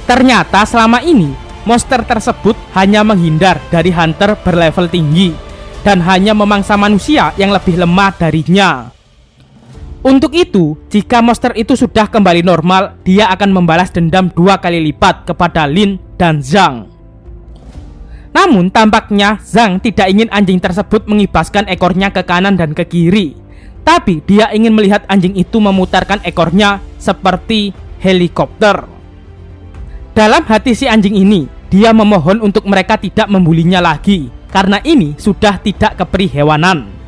Ternyata selama ini monster tersebut hanya menghindar dari hunter berlevel tinggi dan hanya memangsa manusia yang lebih lemah darinya. Untuk itu, jika monster itu sudah kembali normal, dia akan membalas dendam 2 kali lipat kepada Lin dan Zhang. Namun tampaknya Zhang tidak ingin anjing tersebut mengibaskan ekornya ke kanan dan ke kiri. Tapi dia ingin melihat anjing itu memutarkan ekornya seperti helikopter. Dalam hati si anjing ini, dia memohon untuk mereka tidak membulinya lagi, karena ini sudah tidak keprihewanan.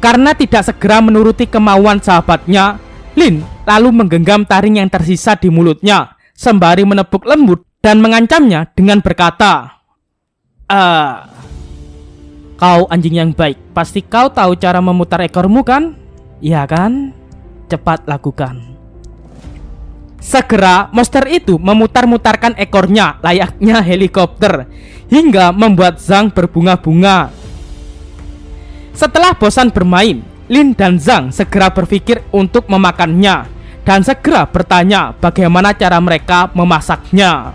Karena tidak segera menuruti kemauan sahabatnya, Lin lalu menggenggam taring yang tersisa di mulutnya, sembari menepuk lembut dan mengancamnya dengan berkata, "Kau anjing yang baik, pasti kau tahu cara memutar ekormu kan? Iya kan? Cepat lakukan." Segera monster itu memutar-mutarkan ekornya layaknya helikopter hingga membuat Zhang berbunga-bunga. Setelah bosan bermain, Lin dan Zhang segera berpikir untuk memakannya dan segera bertanya bagaimana cara mereka memasaknya.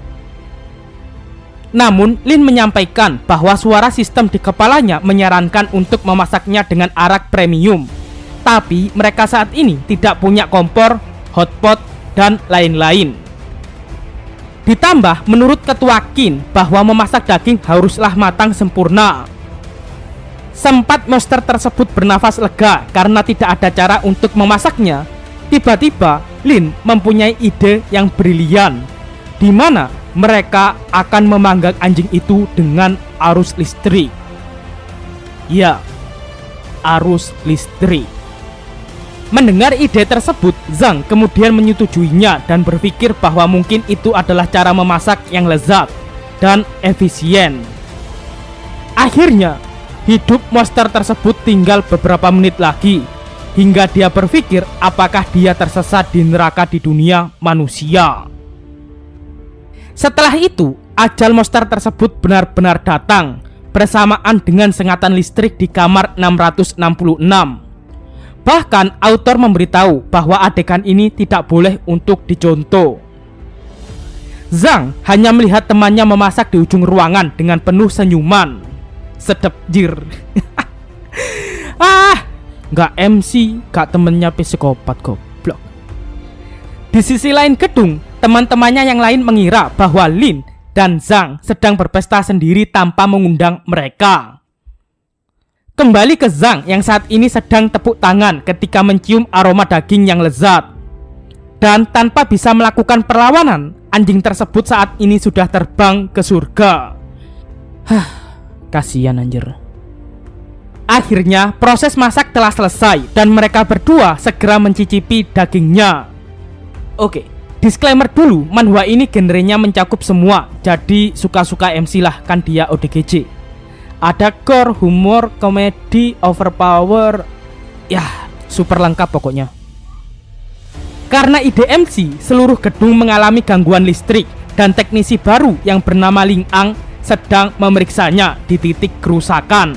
Namun Lin menyampaikan bahwa suara sistem di kepalanya menyarankan untuk memasaknya dengan arak premium. Tapi mereka saat ini tidak punya kompor, hotpot, dan lain-lain. Ditambah menurut Ketua Qin bahwa memasak daging haruslah matang sempurna. Sempat monster tersebut bernafas lega karena tidak ada cara untuk memasaknya. Tiba-tiba Lin mempunyai ide yang brilian, di mana mereka akan memanggang anjing itu dengan arus listrik. Ya, arus listrik. Mendengar ide tersebut, Zhang kemudian menyetujuinya dan berpikir bahwa mungkin itu adalah cara memasak yang lezat dan efisien. Akhirnya, hidup monster tersebut tinggal beberapa menit lagi, hingga dia berpikir apakah dia tersesat di neraka di dunia manusia. Setelah itu, ajal monster tersebut benar-benar datang, bersamaan dengan sengatan listrik di kamar 666. Bahkan autor memberitahu bahwa adegan ini tidak boleh untuk dicontoh. Zhang hanya melihat temannya memasak di ujung ruangan dengan penuh senyuman. Sedep jir. Nggak MC, nggak temennya psikopat goblok. Di sisi lain gedung, teman-temannya yang lain mengira bahwa Lin dan Zhang sedang berpesta sendiri tanpa mengundang mereka. Kembali ke Zhang yang saat ini sedang tepuk tangan ketika mencium aroma daging yang lezat. Dan tanpa bisa melakukan perlawanan, anjing tersebut saat ini sudah terbang ke surga. Kasihan anjir. Akhirnya proses masak telah selesai dan mereka berdua segera mencicipi dagingnya. Oke, disclaimer dulu, manhwa ini genrenya mencakup semua, jadi suka-suka MC lah, kan dia ODGJ. Ada gore, humor, komedi, overpower, ya super lengkap pokoknya. Karena ide MC, seluruh gedung mengalami gangguan listrik dan teknisi baru yang bernama Ling Ang sedang memeriksanya di titik kerusakan.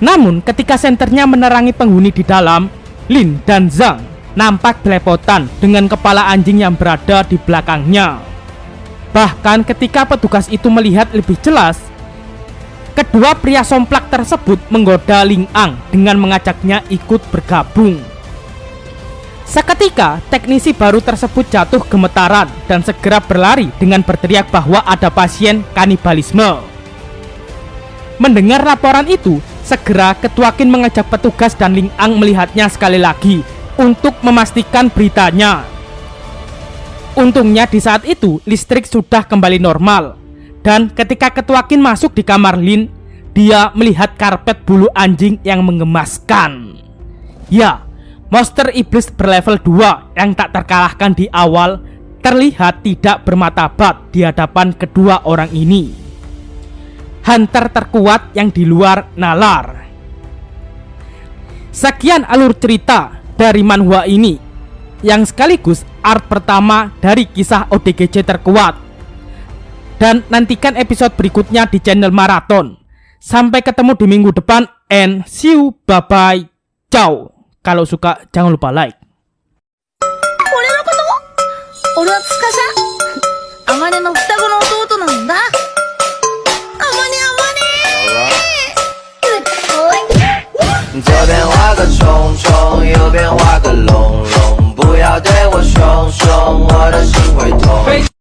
Namun ketika senternya menerangi penghuni di dalam, Lin dan Zhang nampak belepotan dengan kepala anjing yang berada di belakangnya. Bahkan ketika petugas itu melihat lebih jelas, kedua pria somplak tersebut menggoda Ling Ang dengan mengajaknya ikut bergabung. Seketika, teknisi baru tersebut jatuh gemetaran dan segera berlari dengan berteriak bahwa ada pasien kanibalisme. Mendengar laporan itu, segera Ketua Qin mengajak petugas dan Ling Ang melihatnya sekali lagi untuk memastikan beritanya. Untungnya di saat itu listrik sudah kembali normal. Dan ketika Ketua Qin masuk di kamar Lin, dia melihat karpet bulu anjing yang menggemaskan. Ya, monster iblis berlevel 2 yang tak terkalahkan di awal terlihat tidak bermartabat di hadapan kedua orang ini. Hunter terkuat yang di luar nalar. Sekian alur cerita dari manhwa ini, yang sekaligus art pertama dari kisah ODGJ terkuat. Dan nantikan episode berikutnya di channel Marathon. Sampai ketemu di minggu depan and see you, bye bye, ciao. Kalau suka jangan lupa like.